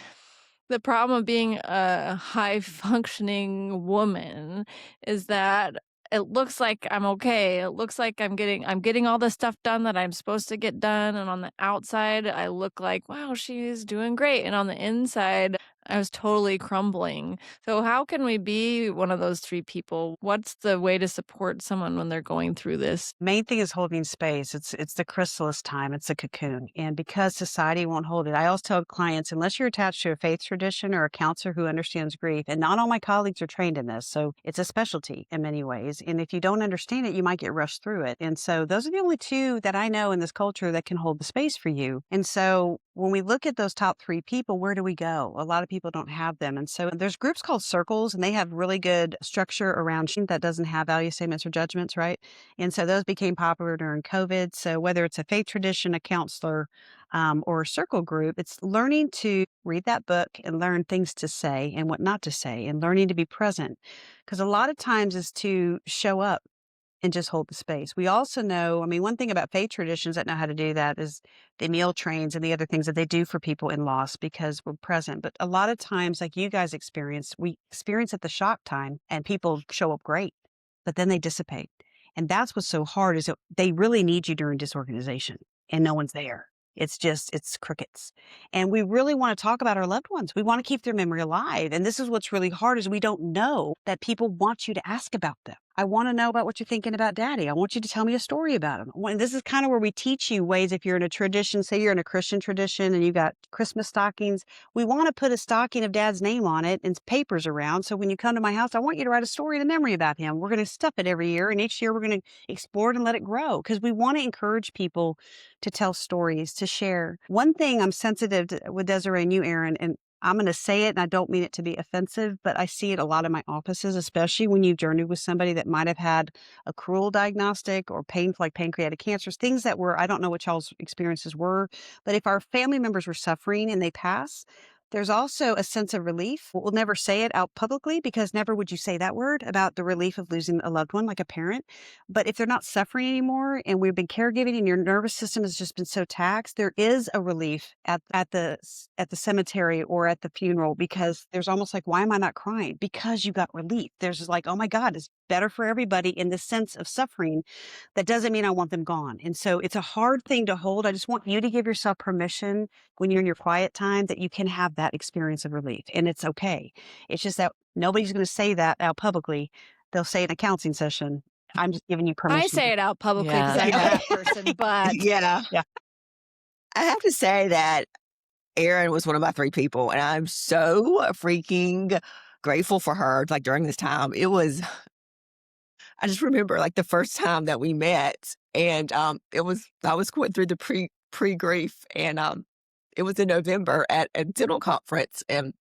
the problem of being a high-functioning woman is that it looks like I'm okay. It looks like I'm getting all the stuff done that I'm supposed to get done, and on the outside, I look like, "Wow, she is doing great," and on the inside, I was totally crumbling. So how can we be one of those 3 people? What's the way to support someone when they're going through this? Main thing is holding space. It's the chrysalis time. It's a cocoon. And because society won't hold it, I always tell clients, unless you're attached to a faith tradition or a counselor who understands grief, and not all my colleagues are trained in this, so it's a specialty in many ways. And if you don't understand it, you might get rushed through it. And so those are the only 2 that I know in this culture that can hold the space for you. And so when we look at those top 3 people, where do we go? A lot of people don't have them. And so there's groups called circles, and they have really good structure around that doesn't have value statements or judgments, right? And so those became popular during COVID. So whether it's a faith tradition, a counselor, or a circle group, it's learning to read that book and learn things to say and what not to say and learning to be present. Because a lot of times is to show up and just hold the space. We also know, I mean, one thing about faith traditions that know how to do that is the meal trains and the other things that they do for people in loss because we're present. But a lot of times, like you guys experience, we experience at the shock time and people show up great, but then they dissipate. And that's what's so hard is that they really need you during disorganization and no one's there. It's crickets. And we really want to talk about our loved ones. We want to keep their memory alive. And this is what's really hard is we don't know that people want you to ask about them. I want to know about what you're thinking about daddy. I want you to tell me a story about him. This is kind of where we teach you ways if you're in a tradition, say you're in a Christian tradition and you got Christmas stockings, we want to put a stocking of dad's name on it and papers around. So when you come to my house, I want you to write a story and a memory about him. We're going to stuff it every year. And each year we're going to explore it and let it grow because we want to encourage people to tell stories, to share. One thing I'm sensitive to with Desiree and you, Erin, and I'm going to say it and I don't mean it to be offensive, but I see it a lot in my offices, especially when you've journeyed with somebody that might have had a cruel diagnostic or painful like pancreatic cancers, things that were, I don't know what y'all's experiences were, but if our family members were suffering and they pass, there's also a sense of relief. We'll never say it out publicly because never would you say that word about the relief of losing a loved one like a parent. But if they're not suffering anymore and we've been caregiving and your nervous system has just been so taxed, there is a relief at the cemetery or at the funeral because there's almost like, why am I not crying? Because you got relief. There's just like, oh my God, it's better for everybody in the sense of suffering. That doesn't mean I want them gone. And so it's a hard thing to hold. I just want you to give yourself permission when you're in your quiet time that you can have that experience of relief. And it's okay. It's just that nobody's going to say that out publicly. They'll say it in a counseling session. I'm just giving you I permission. say it out publicly because Yeah. I'm that person, but Yeah. Yeah. I have to say that Erin was one of my 3 people, and I'm so freaking grateful for her. Like during this time, I just remember like the first time that we met, and I was going through the pre grief, and it was in November at a dental conference, and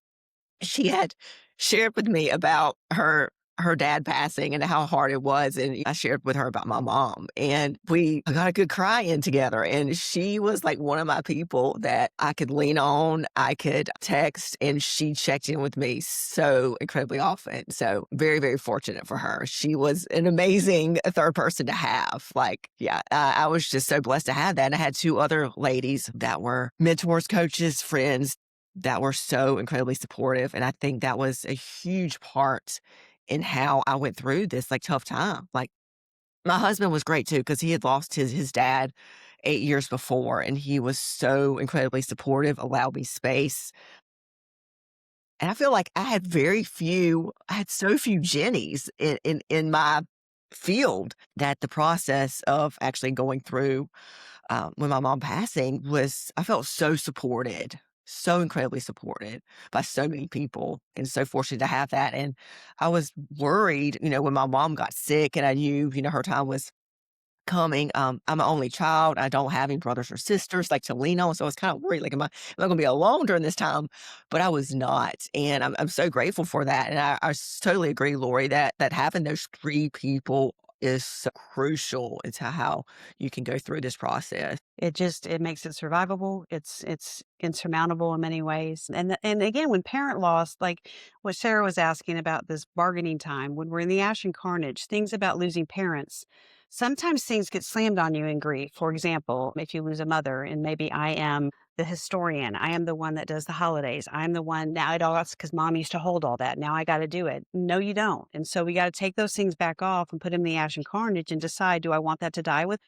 she had shared with me about her her dad passing and how hard it was. And I shared with her about my mom, and we got a good cry in together. And she was like one of my people that I could lean on, I could text, and she checked in with me so incredibly often. So very, very fortunate for her. She was an amazing third person to have. Like, yeah, I was just so blessed to have that. And I had two other ladies that were mentors, coaches, friends that were so incredibly supportive. And I think that was a huge part in how I went through this like tough time. Like my husband was great too, because he had lost his dad 8 years before, and he was so incredibly supportive, allowed me space. And I feel like I had so few Jennies in my field that the process of actually going through when my mom passing was, I felt so supported, so incredibly supported by so many people, and so fortunate to have that. And I was worried, when my mom got sick and I knew, her time was coming. I'm an only child. I don't have any brothers or sisters like to lean on. So I was kind of worried, like, am I going to be alone during this time? But I was not. And I'm so grateful for that. And totally agree, Lori, that having those three people is so crucial into how you can go through this process. It makes it survivable. It's insurmountable in many ways. And again, when parent loss, like what Sarah was asking about this bargaining time, when we're in the ash and carnage, things about losing parents, sometimes things get slammed on you in grief. For example, if you lose a mother, and maybe I am the historian, I am the one that does the holidays. I'm the one now it all that's because mom used to hold all that. Now I got to do it. No, you don't. And so we got to take those things back off and put them in the ash and carnage and decide, do I want that to die with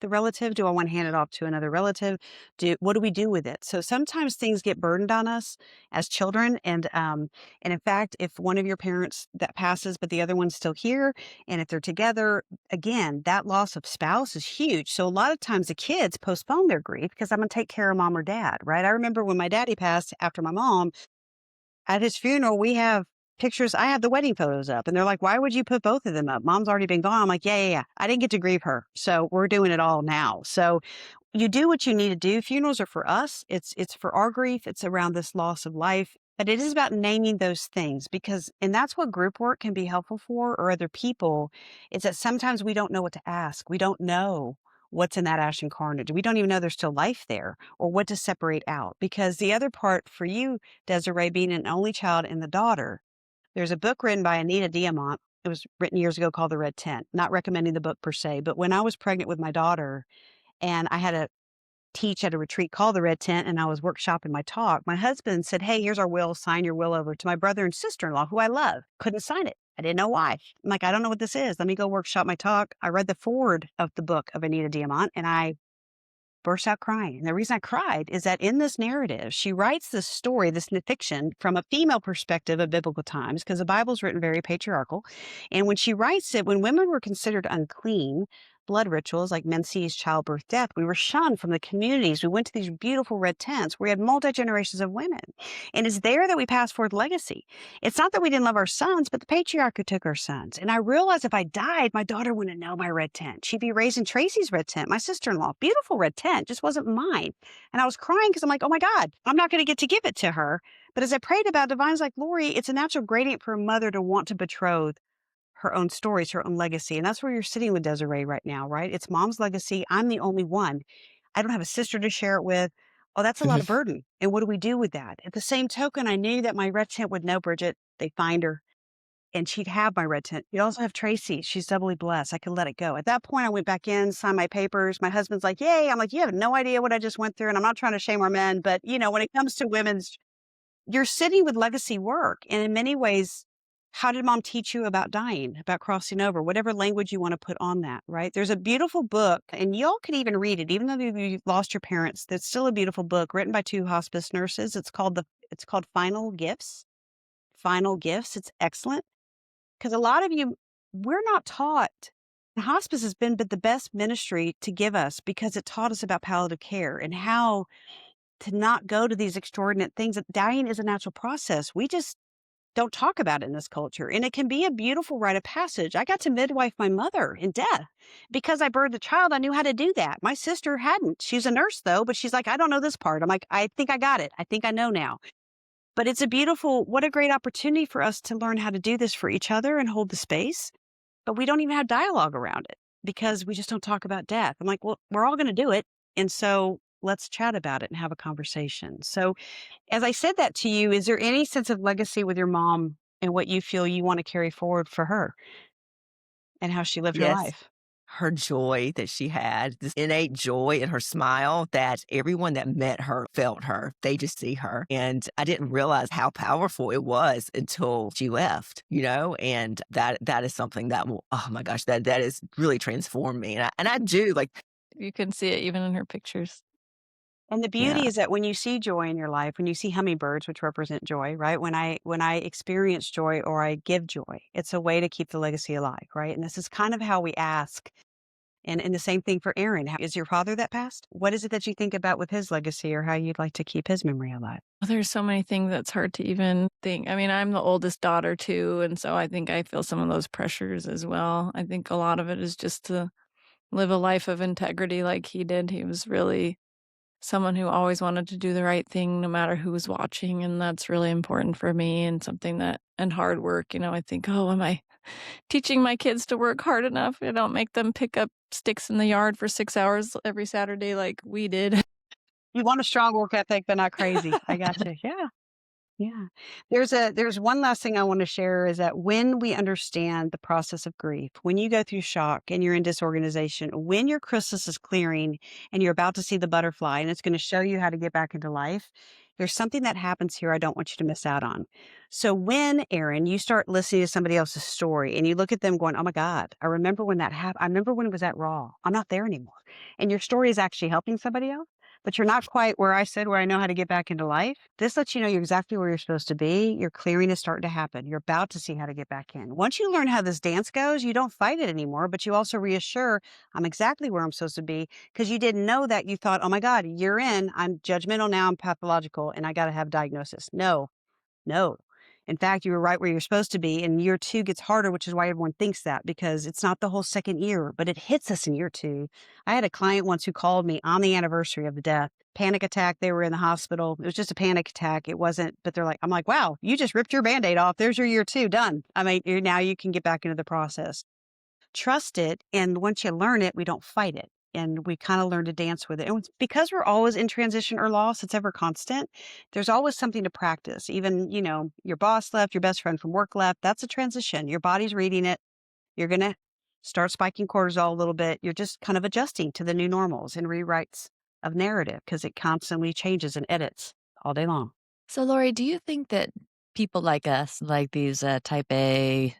the relative? Do I want to hand it off to another relative? What do we do with it? So sometimes things get burdened on us as children, and in fact, if one of your parents that passes, but the other one's still here, and if they're together, again, that loss of spouse is huge. So a lot of times the kids postpone their grief because I'm going to take care of mom or dad, right? I remember when my daddy passed after my mom, at his funeral, we have pictures. I have the wedding photos up, and they're like, "Why would you put both of them up? Mom's already been gone." I'm like, "Yeah, yeah, yeah. I didn't get to grieve her, so we're doing it all now." So you do what you need to do. Funerals are for us. It's for our grief. It's around this loss of life. But it is about naming those things and that's what group work can be helpful for, or other people, is that sometimes we don't know what to ask. We don't know what's in that ash and carnage. We don't even know there's still life there, or what to separate out. Because the other part for you, Desiree, being an only child and the daughter, there's a book written by Anita Diamant. It was written years ago called The Red Tent. Not recommending the book per se, but when I was pregnant with my daughter and I had to teach at a retreat called The Red Tent, and I was workshopping my talk, my husband said, "Hey, here's our will. Sign your will over to my brother and sister-in-law, who I love." Couldn't sign it. I didn't know why. I'm like, "I don't know what this is. Let me go workshop my talk." I read the foreword of the book of Anita Diamant, and I burst out crying. And the reason I cried is that in this narrative, she writes this story, this fiction, from a female perspective of biblical times, because the Bible's written very patriarchal. And when she writes it, when women were considered unclean, blood rituals like menses, childbirth, death, we were shunned from the communities. We went to these beautiful red tents where we had multi-generations of women. And it's there that we pass forth legacy. It's not that we didn't love our sons, but the patriarchy took our sons. And I realized if I died, my daughter wouldn't know my red tent. She'd be raised in Tracy's red tent, my sister-in-law. Beautiful red tent, just wasn't mine. And I was crying because I'm like, oh my God, I'm not going to get to give it to her. But as I prayed about Divine's like, Lori, it's a natural gradient for a mother to want to betroth her own stories, her own legacy. And that's where you're sitting with Desiree right now, right? It's mom's legacy. I'm the only one. I don't have a sister to share it with. Oh, that's a lot of burden. And what do we do with that? At the same token, I knew that my red tent would know Bridget. They find her and she'd have my red tent. You also have Tracy. She's doubly blessed. I could let it go. At that point, I went back in, signed my papers. My husband's like, yay. I'm like, you have no idea what I just went through. And I'm not trying to shame our men, but when it comes to women's, you're sitting with legacy work. And in many ways, how did mom teach you about dying, about crossing over, whatever language you want to put on that, right? There's a beautiful book, and y'all can even read it, even though you lost your parents. There's still a beautiful book written by two hospice nurses. It's called Final Gifts. Final Gifts. It's excellent because a lot of you, we're not taught. And hospice has been but the best ministry to give us because it taught us about palliative care and how to not go to these extraordinary things. That dying is a natural process. We just don't talk about it in this culture. And it can be a beautiful rite of passage. I got to midwife my mother in death because I birthed a child. I knew how to do that. My sister hadn't. She's a nurse though, but she's like, I don't know this part. I'm like, I think I got it. I think I know now. But it's a beautiful, what a great opportunity for us to learn how to do this for each other and hold the space. But we don't even have dialogue around it because we just don't talk about death. I'm like, well, we're all going to do it. And so let's chat about it and have a conversation. So, as I said that to you, is there any sense of legacy with your mom and what you feel you want to carry forward for her and how she lived her Yes. life? Her joy that she had, this innate joy in her smile that everyone that met her felt her. They just see her. And I didn't realize how powerful it was until she left, and that is something that will, oh my gosh, that is really transformed me. And I do like, You can see it even in her pictures. And the yeah, beauty is that when you see joy in your life, when you see hummingbirds, which represent joy, right? When I experience joy or I give joy, it's a way to keep the legacy alive, right? And this is kind of how we ask. And the same thing for Aaron. Is your father that passed? What is it that you think about with his legacy or how you'd like to keep his memory alive? Well, there's so many things that's hard to even think. I mean, I'm the oldest daughter too, and so I think I feel some of those pressures as well. I think a lot of it is just to live a life of integrity like he did. He was really someone who always wanted to do the right thing no matter who was watching, and that's really important for me and something that and hard work, I think, "Oh, am I teaching my kids to work hard enough? I don't make them pick up sticks in the yard for 6 hours every Saturday like we did." You want a strong work ethic, but not crazy. I got you. Yeah. Yeah. There's one last thing I want to share is that when we understand the process of grief, when you go through shock and you're in disorganization, when your chrysalis is clearing and you're about to see the butterfly and it's going to show you how to get back into life, there's something that happens here I don't want you to miss out on. So when, Aaron, you start listening to somebody else's story and you look at them going, "Oh my God, I remember when that happened. I remember when it was that raw. I'm not there anymore." And your story is actually helping somebody else, but you're not quite where I said, where I know how to get back into life. This lets you know you're exactly where you're supposed to be. Your clearing is starting to happen. You're about to see how to get back in. Once you learn how this dance goes, you don't fight it anymore, but you also reassure, I'm exactly where I'm supposed to be because you didn't know that. You thought, oh my God, you're in. I'm judgmental now. I'm pathological and I got to have diagnosis. No, no. In fact, you were right where you're supposed to be. And year two gets harder, which is why everyone thinks that because it's not the whole second year, but it hits us in year two. I had a client once who called me on the anniversary of the death. Panic attack. They were in the hospital. It was just a panic attack. It wasn't, but they're like, I'm like, wow, you just ripped your Band-Aid off. There's your year two done. I mean, now you can get back into the process. Trust it. And once you learn it, we don't fight it. And we kind of learn to dance with it. And because we're always in transition or loss, it's ever constant. There's always something to practice. Even, your boss left, your best friend from work left. That's a transition. Your body's reading it. You're going to start spiking cortisol a little bit. You're just kind of adjusting to the new normals and rewrites of narrative because it constantly changes and edits all day long. So, Lori, do you think that people like us, like these type A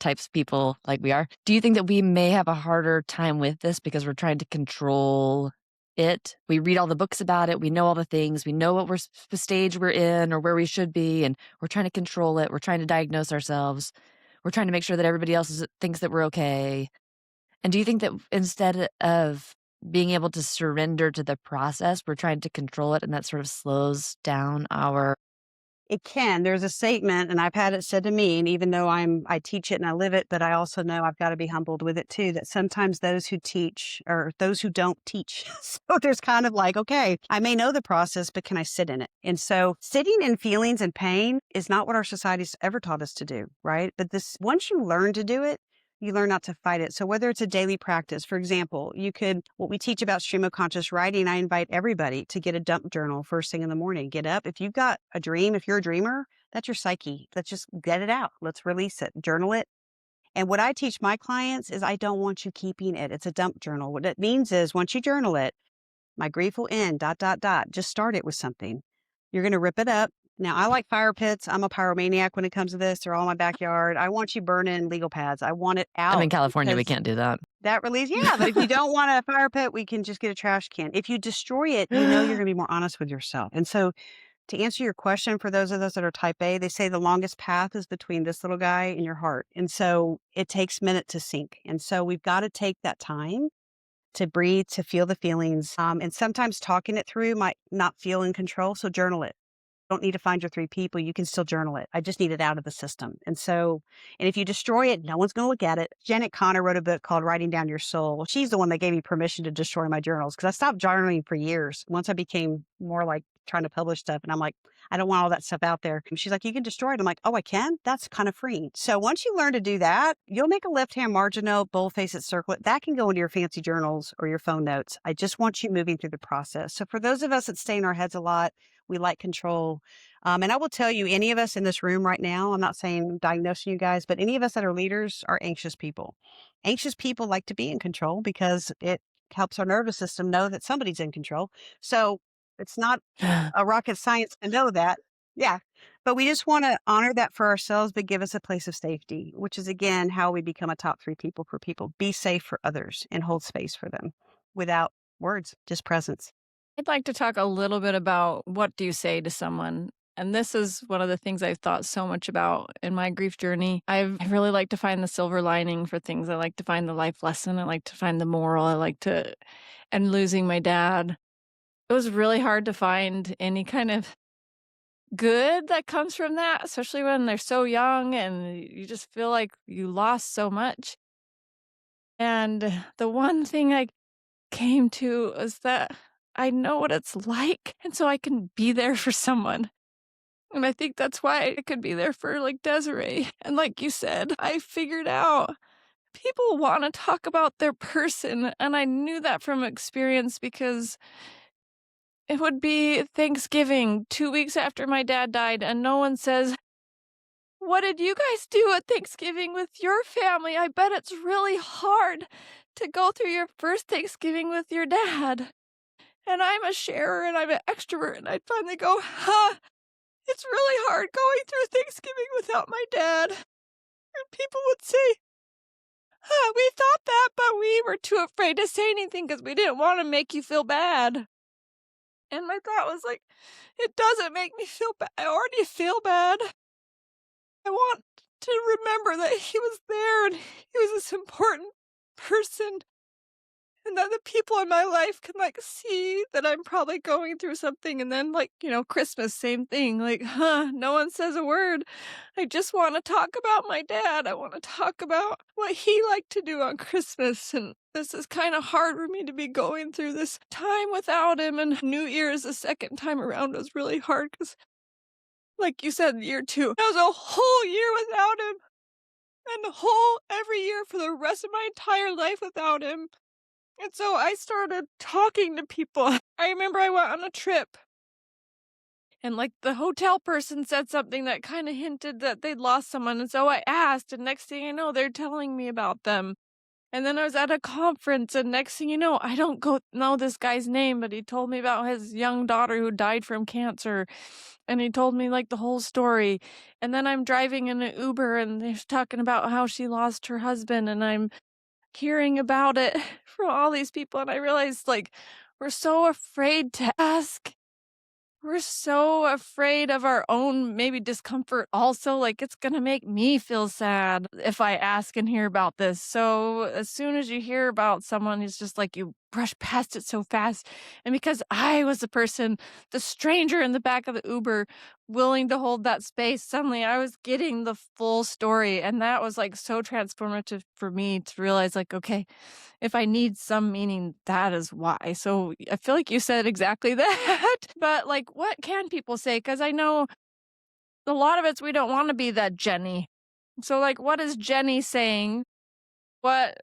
types of people like we are, do you think that we may have a harder time with this because we're trying to control it? We read all the books about it. We know all the things. We know what stage we're in or where we should be, and we're trying to control it. We're trying to diagnose ourselves. We're trying to make sure that everybody else thinks that we're okay. And do you think that instead of being able to surrender to the process, we're trying to control it, and that sort of slows down our It can. There's a statement, and I've had it said to me, and even though I teach it and I live it, but I also know I've got to be humbled with it too, that sometimes those who teach or those who don't teach. So there's kind of like, okay, I may know the process, but can I sit in it? And so sitting in feelings and pain is not what our society's ever taught us to do, right? But once you learn to do it, you learn not to fight it. So whether it's a daily practice, for example, what we teach about stream of conscious writing, I invite everybody to get a dump journal first thing in the morning. Get up. If you've got a dream, if you're a dreamer, that's your psyche. Let's just get it out. Let's release it. Journal it. And what I teach my clients is I don't want you keeping it. It's a dump journal. What it means is once you journal it, my grief will end, dot, dot, dot. Just start it with something. You're going to rip it up. Now, I like fire pits. I'm a pyromaniac when it comes to this. They're all in my backyard. I want you burning legal pads. I want it I'm in out California, we because can't do that. that release, yeah. But if you don't want a fire pit, we can just get a trash can. If you destroy it, you're going to be more honest with yourself. And so to answer your question, for those of us that are type A, they say the longest path is between this little guy and your heart. And so it takes a minute to sink. And so we've got to take that time to breathe, to feel the feelings. And sometimes talking it through might not feel in control. So journal it. Don't need to find your three people. You can still journal it. I just need it out of the system. And if you destroy it, no one's going to look at it. Janet Connor wrote a book called Writing Down Your Soul. She's the one that gave me permission to destroy my journals because I stopped journaling for years. Once I became more like trying to publish stuff. And I'm like, I don't want all that stuff out there. And she's like, you can destroy it. I'm like, oh, I can? That's kind of freeing. So once you learn to do that, you'll make a left-hand margin note, boldface it, circle it. That can go into your fancy journals or your phone notes. I just want you moving through the process. So for those of us that stay in our heads a lot, we like control. And I will tell you, any of us in this room right now, I'm not saying diagnosing you guys, but any of us that are leaders are anxious people. Anxious people like to be in control because it helps our nervous system know that somebody's in control. So it's not a rocket science to know that. Yeah. But we just want to honor that for ourselves, but give us a place of safety, which is again how we become a top 3 people for people. Be safe for others and hold space for them without words, just presence. I'd like to talk a little bit about what do you say to someone. And this is one of the things I've thought so much about in my grief journey. I really like to find the silver lining for things. I like to find the life lesson. I like to find the moral. And losing my dad, it was really hard to find any kind of good that comes from that, especially when they're so young and you just feel like you lost so much. And the one thing I came to is that I know what it's like, and so I can be there for someone. And I think that's why I could be there for, like, Desiree. And like you said, I figured out people wanna talk about their person, and I knew that from experience because it would be Thanksgiving 2 weeks after my dad died, and no one says, "What did you guys do at Thanksgiving with your family? I bet it's really hard to go through your first Thanksgiving with your dad." And I'm a sharer and I'm an extrovert, and I'd finally go, "Huh, it's really hard going through Thanksgiving without my dad." And people would say, "Huh, we thought that, but we were too afraid to say anything because we didn't want to make you feel bad." And my thought was like, it doesn't make me feel bad. I already feel bad. I want to remember that he was there and he was this important person, and that the people in my life can, like, see that I'm probably going through something. And then, like, Christmas, same thing. Like, no one says a word. I just want to talk about my dad. I want to talk about what he liked to do on Christmas. And this is kind of hard for me to be going through this time without him. And New Year's the second time around was really hard because, like you said, year 2, that was a whole year without him. And the whole every year for the rest of my entire life without him. And so I started talking to people. I remember I went on a trip and, like, the hotel person said something that kind of hinted that they'd lost someone. And so I asked, and next thing I know, they're telling me about them. And then I was at a conference, and next thing you know, I don't know this guy's name, but he told me about his young daughter who died from cancer. And he told me, like, the whole story. And then I'm driving in an Uber, and they're talking about how she lost her husband, and I'm hearing about it from all these people. And I realized, like, we're so afraid to ask. We're so afraid of our own maybe discomfort also, like, it's gonna make me feel sad if I ask and hear about this. So, as soon as you hear about someone, it's just like you brush past it so fast. And because I was the person, the stranger in the back of the Uber willing to hold that space, suddenly I was getting the full story, and that was, like, so transformative for me to realize, like, okay, if I need some meaning, that is why. So I feel like you said exactly that. But, like, what can people say? Because I know a lot of it's we don't want to be that Jenny. So, like, what is Jenny saying? What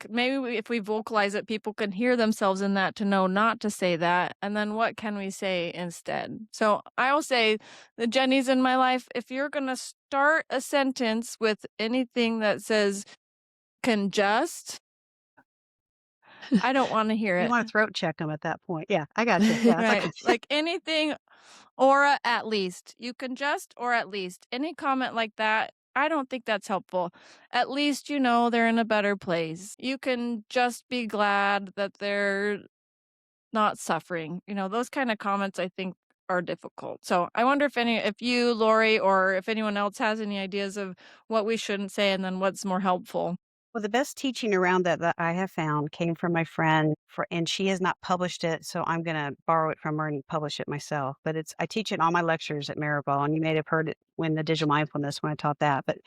maybe if we vocalize it, people can hear themselves in that to know not to say that. And then what can we say instead? So I will say the Jennies in my life, if you're going to start a sentence with anything that says can just, I don't wanna hear You it. want to throat check them at that point. Yeah, I got you. Yeah, it's like, Right. Like anything or a at least. You can just or at least. Any comment like that, I don't think that's helpful. At least you know they're in a better place. You can just be glad that they're not suffering. Those kinda comments I think are difficult. So I wonder if you, Lori, or if anyone else has any ideas of what we shouldn't say and then what's more helpful. Well, the best teaching around that I have found came from my friend and she has not published it, so I'm gonna borrow it from her and publish it myself. But I teach it in all my lectures at Maribel, and you may have heard it when the digital mindfulness when I taught that. But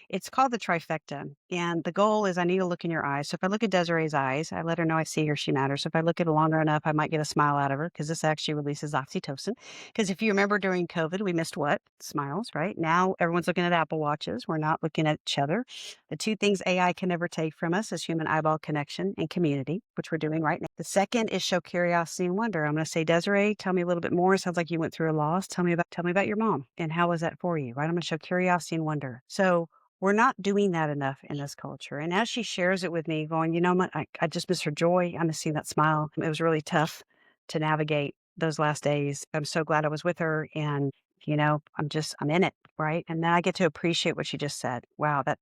it's called the trifecta. And the goal is I need to look in your eyes. So if I look at Desiree's eyes, I let her know I see her, she matters. So if I look at it longer enough, I might get a smile out of her because this actually releases oxytocin. Because if you remember during COVID, we missed what? Smiles, right? Now everyone's looking at Apple Watches. We're not looking at each other. The two things AI can never take from us is human eyeball connection and community, which we're doing right now. The second is show curiosity and wonder. I'm going to say, Desiree, tell me a little bit more. It sounds like you went through a loss. Tell me about your mom and how was that for you, right? I'm going to show curiosity and wonder. So we're not doing that enough in this culture. And as she shares it with me, going, you know what, I just miss her joy. I miss seeing that smile. It was really tough to navigate those last days. I'm so glad I was with her. And, I'm in it, right? And then I get to appreciate what she just said. Wow, that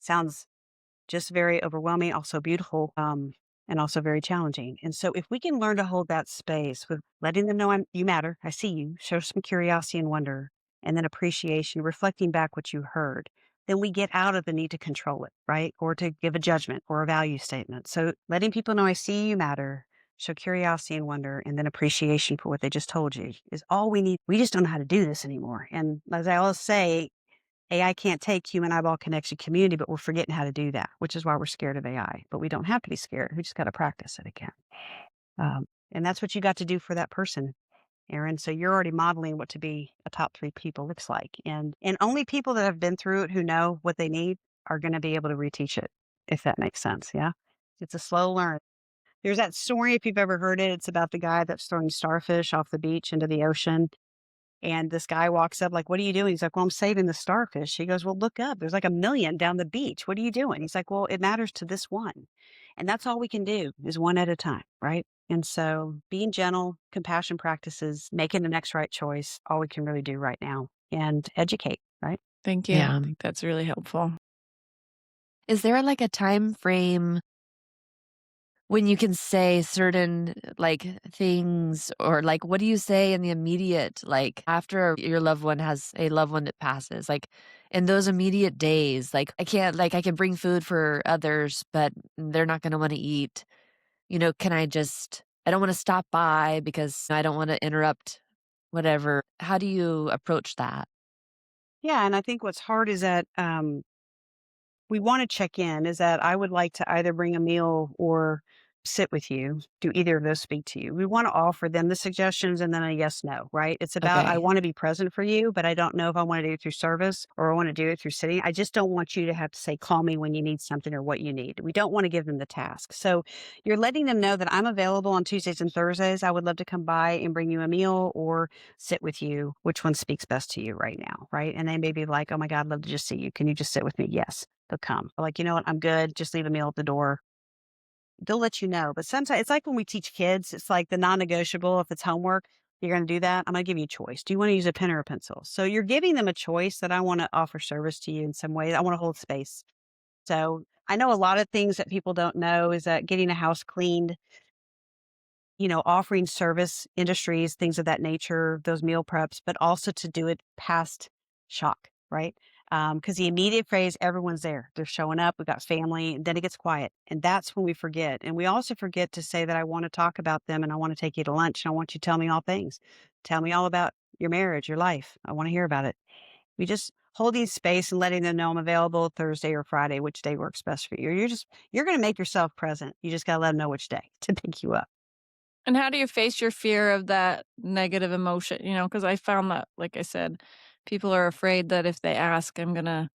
sounds just very overwhelming, also beautiful, and also very challenging. And so if we can learn to hold that space with letting them know you matter, I see you, show some curiosity and wonder, and then appreciation, reflecting back what you heard, then we get out of the need to control it, right? Or to give a judgment or a value statement. So letting people know I see you matter, show curiosity and wonder, and then appreciation for what they just told you is all we need. We just don't know how to do this anymore. And as I always say, AI can't take human eyeball connection community, but we're forgetting how to do that, which is why we're scared of AI. But we don't have to be scared. We just got to practice it again. And that's what you got to do for that person, Aaron. So you're already modeling what to be a top three people looks like. And only people that have been through it who know what they need are going to be able to reteach it, if that makes sense. Yeah. It's a slow learn. There's that story, if you've ever heard it, it's about the guy that's throwing starfish off the beach into the ocean. And this guy walks up like, "What are you doing?" He's like, "Well, I'm saving the starfish." He goes, "Well, look up. There's like a million down the beach. What are you doing?" He's like, "Well, it matters to this one." And that's all we can do is one at a time, right? And so being gentle, compassion practices, making the next right choice, all we can really do right now and educate, right? Thank you. I Yeah. think that's really helpful. Is there like a time frame when you can say certain like things, or like what do you say in the immediate, like after your loved one has a loved one that passes, like in those immediate days, like I can bring food for others, but they're not going to want to eat. I don't want to stop by because I don't want to interrupt whatever. How do you approach that? Yeah. And I think what's hard is that we want to check in is that I would like to either bring a meal or sit with you. Do either of those speak to you? We want to offer them the suggestions and then a yes, no, right? It's about, I Okay. want to be present for you, but I don't know if I want to do it through service or I want to do it through sitting. I just don't want you to have to say, call me when you need something or what you need. We don't want to give them the task. So you're letting them know that I'm available on Tuesdays and Thursdays. I would love to come by and bring you a meal or sit with you. Which one speaks best to you right now? Right. And they may be like, oh my God, I'd love to just see you. Can you just sit with me? Yes, they'll come. Like, you know what? I'm good. Just leave a meal at the door. They'll let you know. But sometimes it's like when we teach kids, it's like the non-negotiable. If it's homework, you're going to do that. I'm going to give you a choice. Do you want to use a pen or a pencil? So you're giving them a choice that I want to offer service to you in some way. I want to hold space. So I know a lot of things that people don't know is that getting a house cleaned, offering service industries, things of that nature, those meal preps, but also to do it past shock, right? Because the immediate phrase, everyone's there. They're showing up. We've got family. And then it gets quiet. And that's when we forget. And we also forget to say that I want to talk about them and I want to take you to lunch. And I want you to tell me all things. Tell me all about your marriage, your life. I want to hear about it. We just holding space and letting them know I'm available Thursday or Friday, which day works best for you. You're going to make yourself present. You just got to let them know which day to pick you up. And how do you face your fear of that negative emotion? Because I found that, like I said, people are afraid that if they ask, I'm going to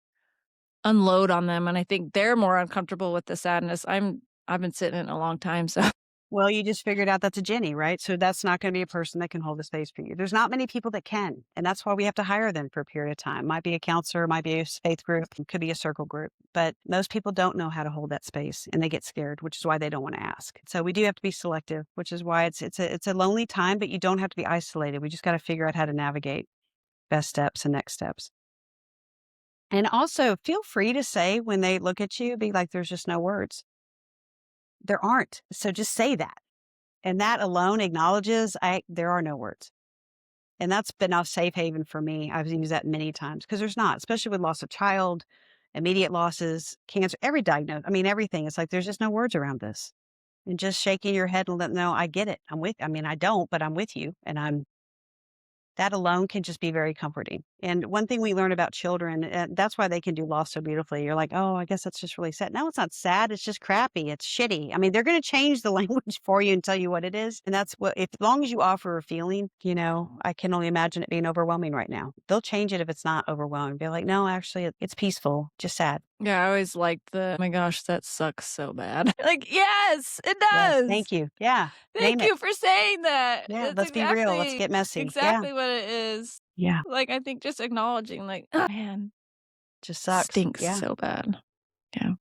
unload on them. And I think they're more uncomfortable with the sadness. I've been sitting in it a long time. So Well, you just figured out that's a Jenny, right? So that's not going to be a person that can hold the space for you. There's not many people that can. And that's why we have to hire them for a period of time. Might be a counselor, might be a faith group, could be a circle group. But most people don't know how to hold that space and they get scared, which is why they don't want to ask. So we do have to be selective, which is why it's a lonely time, but you don't have to be isolated. We just got to figure out how to navigate best steps and next steps. And also feel free to say when they look at you, be like, there's just no words. There aren't. So just say that. And that alone acknowledges there are no words. And that's been a safe haven for me. I've used that many times because there's not, especially with loss of child. immediate losses, cancer, every diagnosis. I mean, everything. It's like there's just no words around this. And just shaking your head and letting them know, I get it. I'm with, I mean, I don't, but I'm with you. And that alone can just be very comforting. And one thing we learn about children, that's why they can do loss so beautifully. You're like, oh, I guess that's just really sad. No, it's not sad. It's just crappy. It's shitty. I mean, they're going to change the language for you and tell you what it is. And that's what, if, as long as you offer a feeling, I can only imagine it being overwhelming right now. They'll change it if it's not overwhelming. Be like, no, actually, it's peaceful, just sad. Yeah, I always liked oh my gosh, that sucks so bad. Like, yes, it Yes. does. Thank you. Yeah. Thank Name it. you for saying that. Yeah. That's Let's be real. Let's get messy. Yeah. exactly what it is. Yeah. Like, I think just acknowledging, like, oh man, Just sucks. stinks Yeah. so bad. Yeah.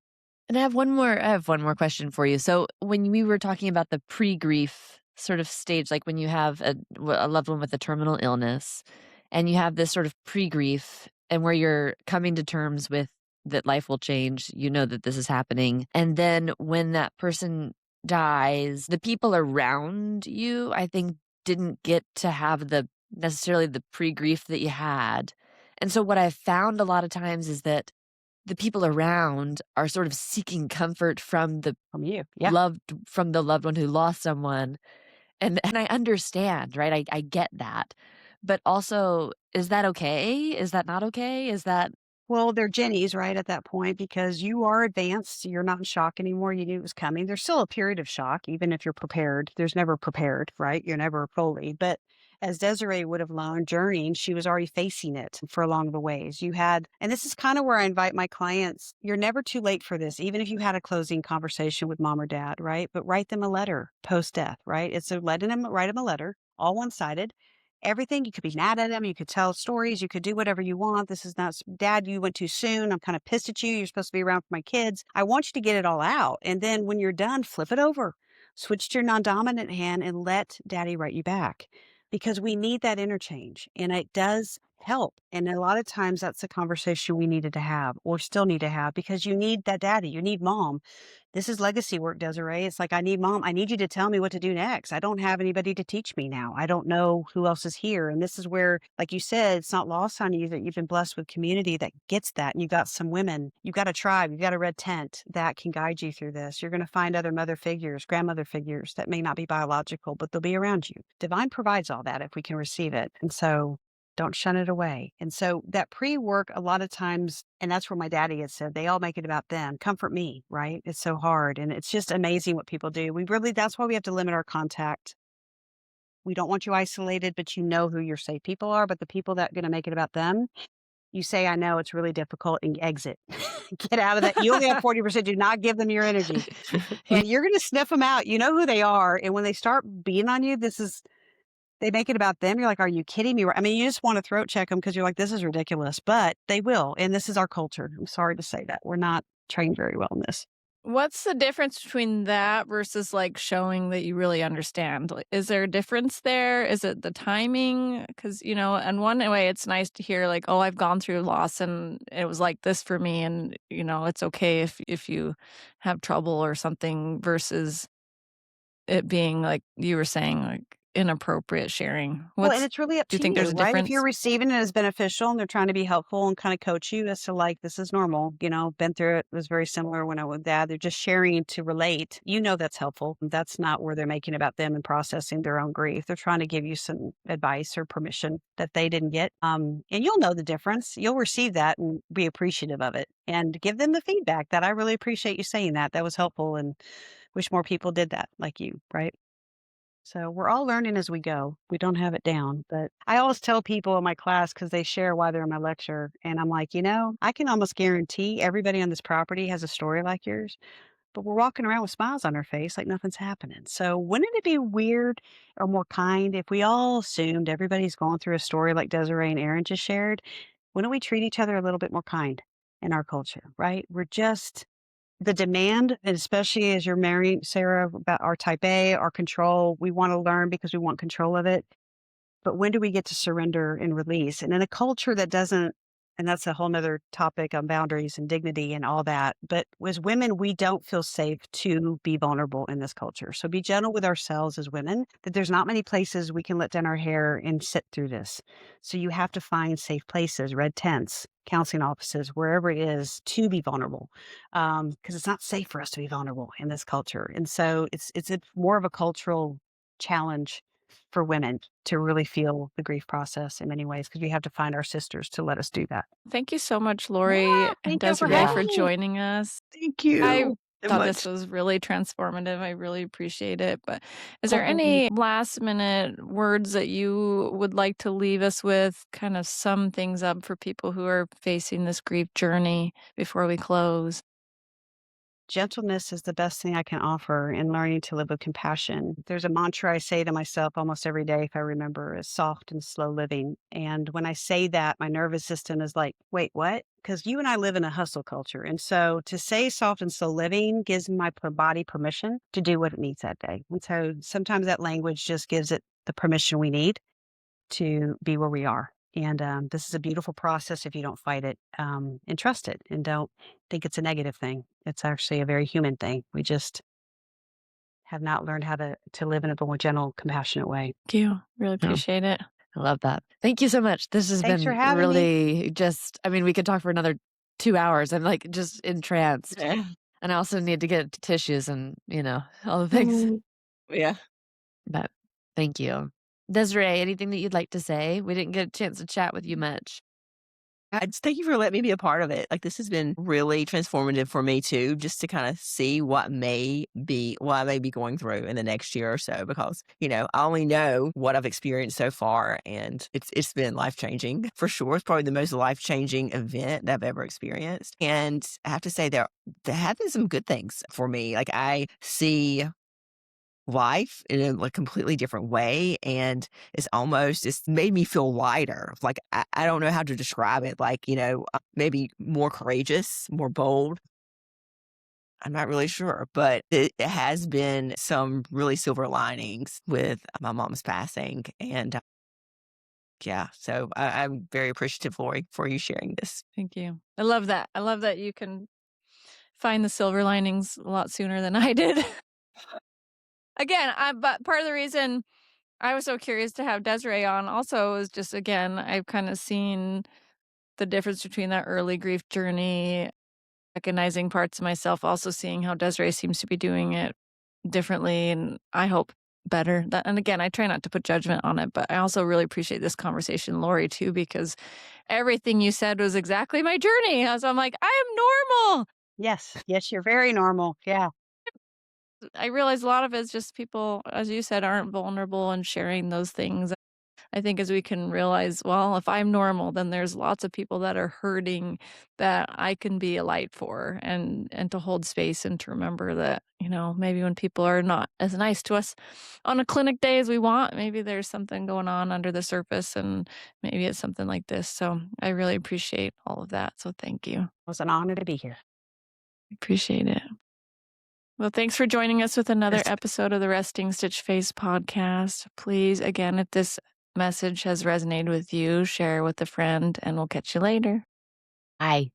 And I have one more question for you. So when we were talking about the pre-grief sort of stage, like when you have a loved one with a terminal illness and you have this sort of pre-grief and where you're coming to terms with that life will change, you know that this is happening. And then when that person dies, the people around you, I think, didn't get to have necessarily the pre-grief that you had. And so what I've found a lot of times is that the people around are sort of seeking comfort from the From you. Yeah. loved one who lost someone. And I understand, right? I get that. But also, is that okay? Is that not okay? Is that Well, they're Jennies, right, at that point, because you are advanced. You're not in shock anymore. You knew it was coming. There's still a period of shock, even if you're prepared. There's never prepared, right? You're never fully. But as Desiree would have learned, journeying, she was already facing it for along the ways. And this is kind of where I invite my clients, you're never too late for this, even if you had a closing conversation with mom or dad, right? But write them a letter post-death, right? It's write them a letter, all one-sided. Everything. You could be mad at them. You could tell stories. You could do whatever you want. This is not, Dad, you went too soon. I'm kind of pissed at you. You're supposed to be around for my kids. I want you to get it all out. And then when you're done, flip it over. Switch to your non-dominant hand and let Daddy write you back, because we need that interchange and it does help. And a lot of times that's a conversation we needed to have or still need to have, because you need that daddy. You need mom. This is legacy work, Desiree. It's like, I need mom. I need you to tell me what to do next. I don't have anybody to teach me now. I don't know who else is here. And this is where, like you said, it's not lost on you that you've been blessed with community that gets that. And you got some women, you've got a tribe, you've got a red tent that can guide you through this. You're going to find other mother figures, grandmother figures that may not be biological, but they'll be around you. Divine provides all that if we can receive it. And so don't shun it away. And so that pre-work, a lot of times, and that's where my daddy had said, they all make it about them. Comfort me, right? It's so hard. And it's just amazing what people do. That's why we have to limit our contact. We don't want you isolated, but you know who your safe people are. But the people that are going to make it about them, you say, I know it's really difficult, and exit. Get out of that. You only have 40%. Do not give them your energy. And you're going to sniff them out. You know who they are. And when they start being on you, they make it about them. You're like, are you kidding me? I mean, you just want to throat check them because you're like, this is ridiculous, but they will. And this is our culture. I'm sorry to say that. We're not trained very well in this. What's the difference between that versus like showing that you really understand? Like, is there a difference there? Is it the timing? Because, in one way, it's nice to hear like, oh, I've gone through loss and it was like this for me. And, it's okay if you have trouble or something, versus it being like you were saying, like inappropriate sharing. Well, and it's really up Do to you think there's a right? If difference? you're receiving it as beneficial and they're trying to be helpful and kind of coach you as to like, this is normal, been through it. It was very similar when I was with dad. They're just sharing to relate. That's helpful. That's not where they're making about them and processing their own grief. They're trying to give you some advice or permission that they didn't get. And you'll know the difference. You'll receive that and be appreciative of it and give them the feedback that I really appreciate you saying that. That was helpful and wish more people did that like you, right? So we're all learning as we go. We don't have it down, but I always tell people in my class, because they share why they're in my lecture. And I'm like, I can almost guarantee everybody on this property has a story like yours, but we're walking around with smiles on our face like nothing's happening. So wouldn't it be weird or more kind if we all assumed everybody's going through a story like Desiree and Aaron just shared? Wouldn't we treat each other a little bit more kind in our culture, right? We're just the demand, and especially as you're marrying Sarah, about our type A, our control, we want to learn because we want control of it. But when do we get to surrender and release? And in a culture that doesn't, and that's a whole nother topic on boundaries and dignity and all that. But as women, we don't feel safe to be vulnerable in this culture. So be gentle with ourselves as women, that there's not many places we can let down our hair and sit through this. So you have to find safe places, red tents, counseling offices, wherever it is, to be vulnerable, because it's not safe for us to be vulnerable in this culture. And so it's a more of a cultural challenge for women to really feel the grief process in many ways, because we have to find our sisters to let us do that. Thank you so much, Yeah, Lori and thank you for Desiree, Yeah. for having me. joining us. Thank I you so thought this much. was really transformative. I really appreciate it. But is there Oh, any last minute words that you would like to leave us with, kind of sum things up for people who are facing this grief journey before we close? gentleness is the best thing I can offer in learning to live with compassion. There's a mantra I say to myself almost every day, if I remember, is soft and slow living. And when I say that, my nervous system is like, wait, what? Because you and I live in a hustle culture. And so to say soft and slow living gives my body permission to do what it needs that day. And so sometimes that language just gives it the permission we need to be where we are. And this is a beautiful process if you don't fight it, and trust it, and don't think it's a negative thing. It's actually a very human thing. We just have not learned how to live in a more gentle, compassionate way. Thank you. Really Yeah. appreciate it. I love that. Thank you so much. This has Thanks for been having me. really just, I mean, we could talk for another 2 hours. I'm like just entranced. Yeah. And I also need to get tissues and, all the things. Yeah. But thank you. Desiree, anything that you'd like to say? We didn't get a chance to chat with you much. I just thank you for letting me be a part of it. Like, this has been really transformative for me too, just to kind of see what I may be going through in the next year or so, because, I only know what I've experienced so far, and it's been life-changing for sure. It's probably the most life-changing event that I've ever experienced. And I have to say there have been some good things for me. Like, I see life in a like completely different way, and it's made me feel lighter. Like, I don't know how to describe it, like, maybe more courageous, more bold. I'm not really sure, but it has been some really silver linings with my mom's passing. And yeah, so I'm very appreciative, Lori, for you sharing this. Thank you. I love that. I love that you can find the silver linings a lot sooner than I did. Again, but part of the reason I was so curious to have Desiree on also is just, again, I've kind of seen the difference between that early grief journey, recognizing parts of myself, also seeing how Desiree seems to be doing it differently, and I hope better. And again, I try not to put judgment on it, but I also really appreciate this conversation, Lori, too, because everything you said was exactly my journey. So I'm like, I am normal. Yes, yes, you're very normal. Yeah. I realize a lot of it is just people, as you said, aren't vulnerable and sharing those things. I think as we can realize, well, if I'm normal, then there's lots of people that are hurting that I can be a light for, and to hold space and to remember that, maybe when people are not as nice to us on a clinic day as we want, maybe there's something going on under the surface, and maybe it's something like this. So I really appreciate all of that. So thank you. It was an honor to be here. Appreciate it. Well, thanks for joining us with another Yes. episode of the Resting Stitch Face podcast. Please, again, if this message has resonated with you, share with a friend, and we'll catch you later. Bye.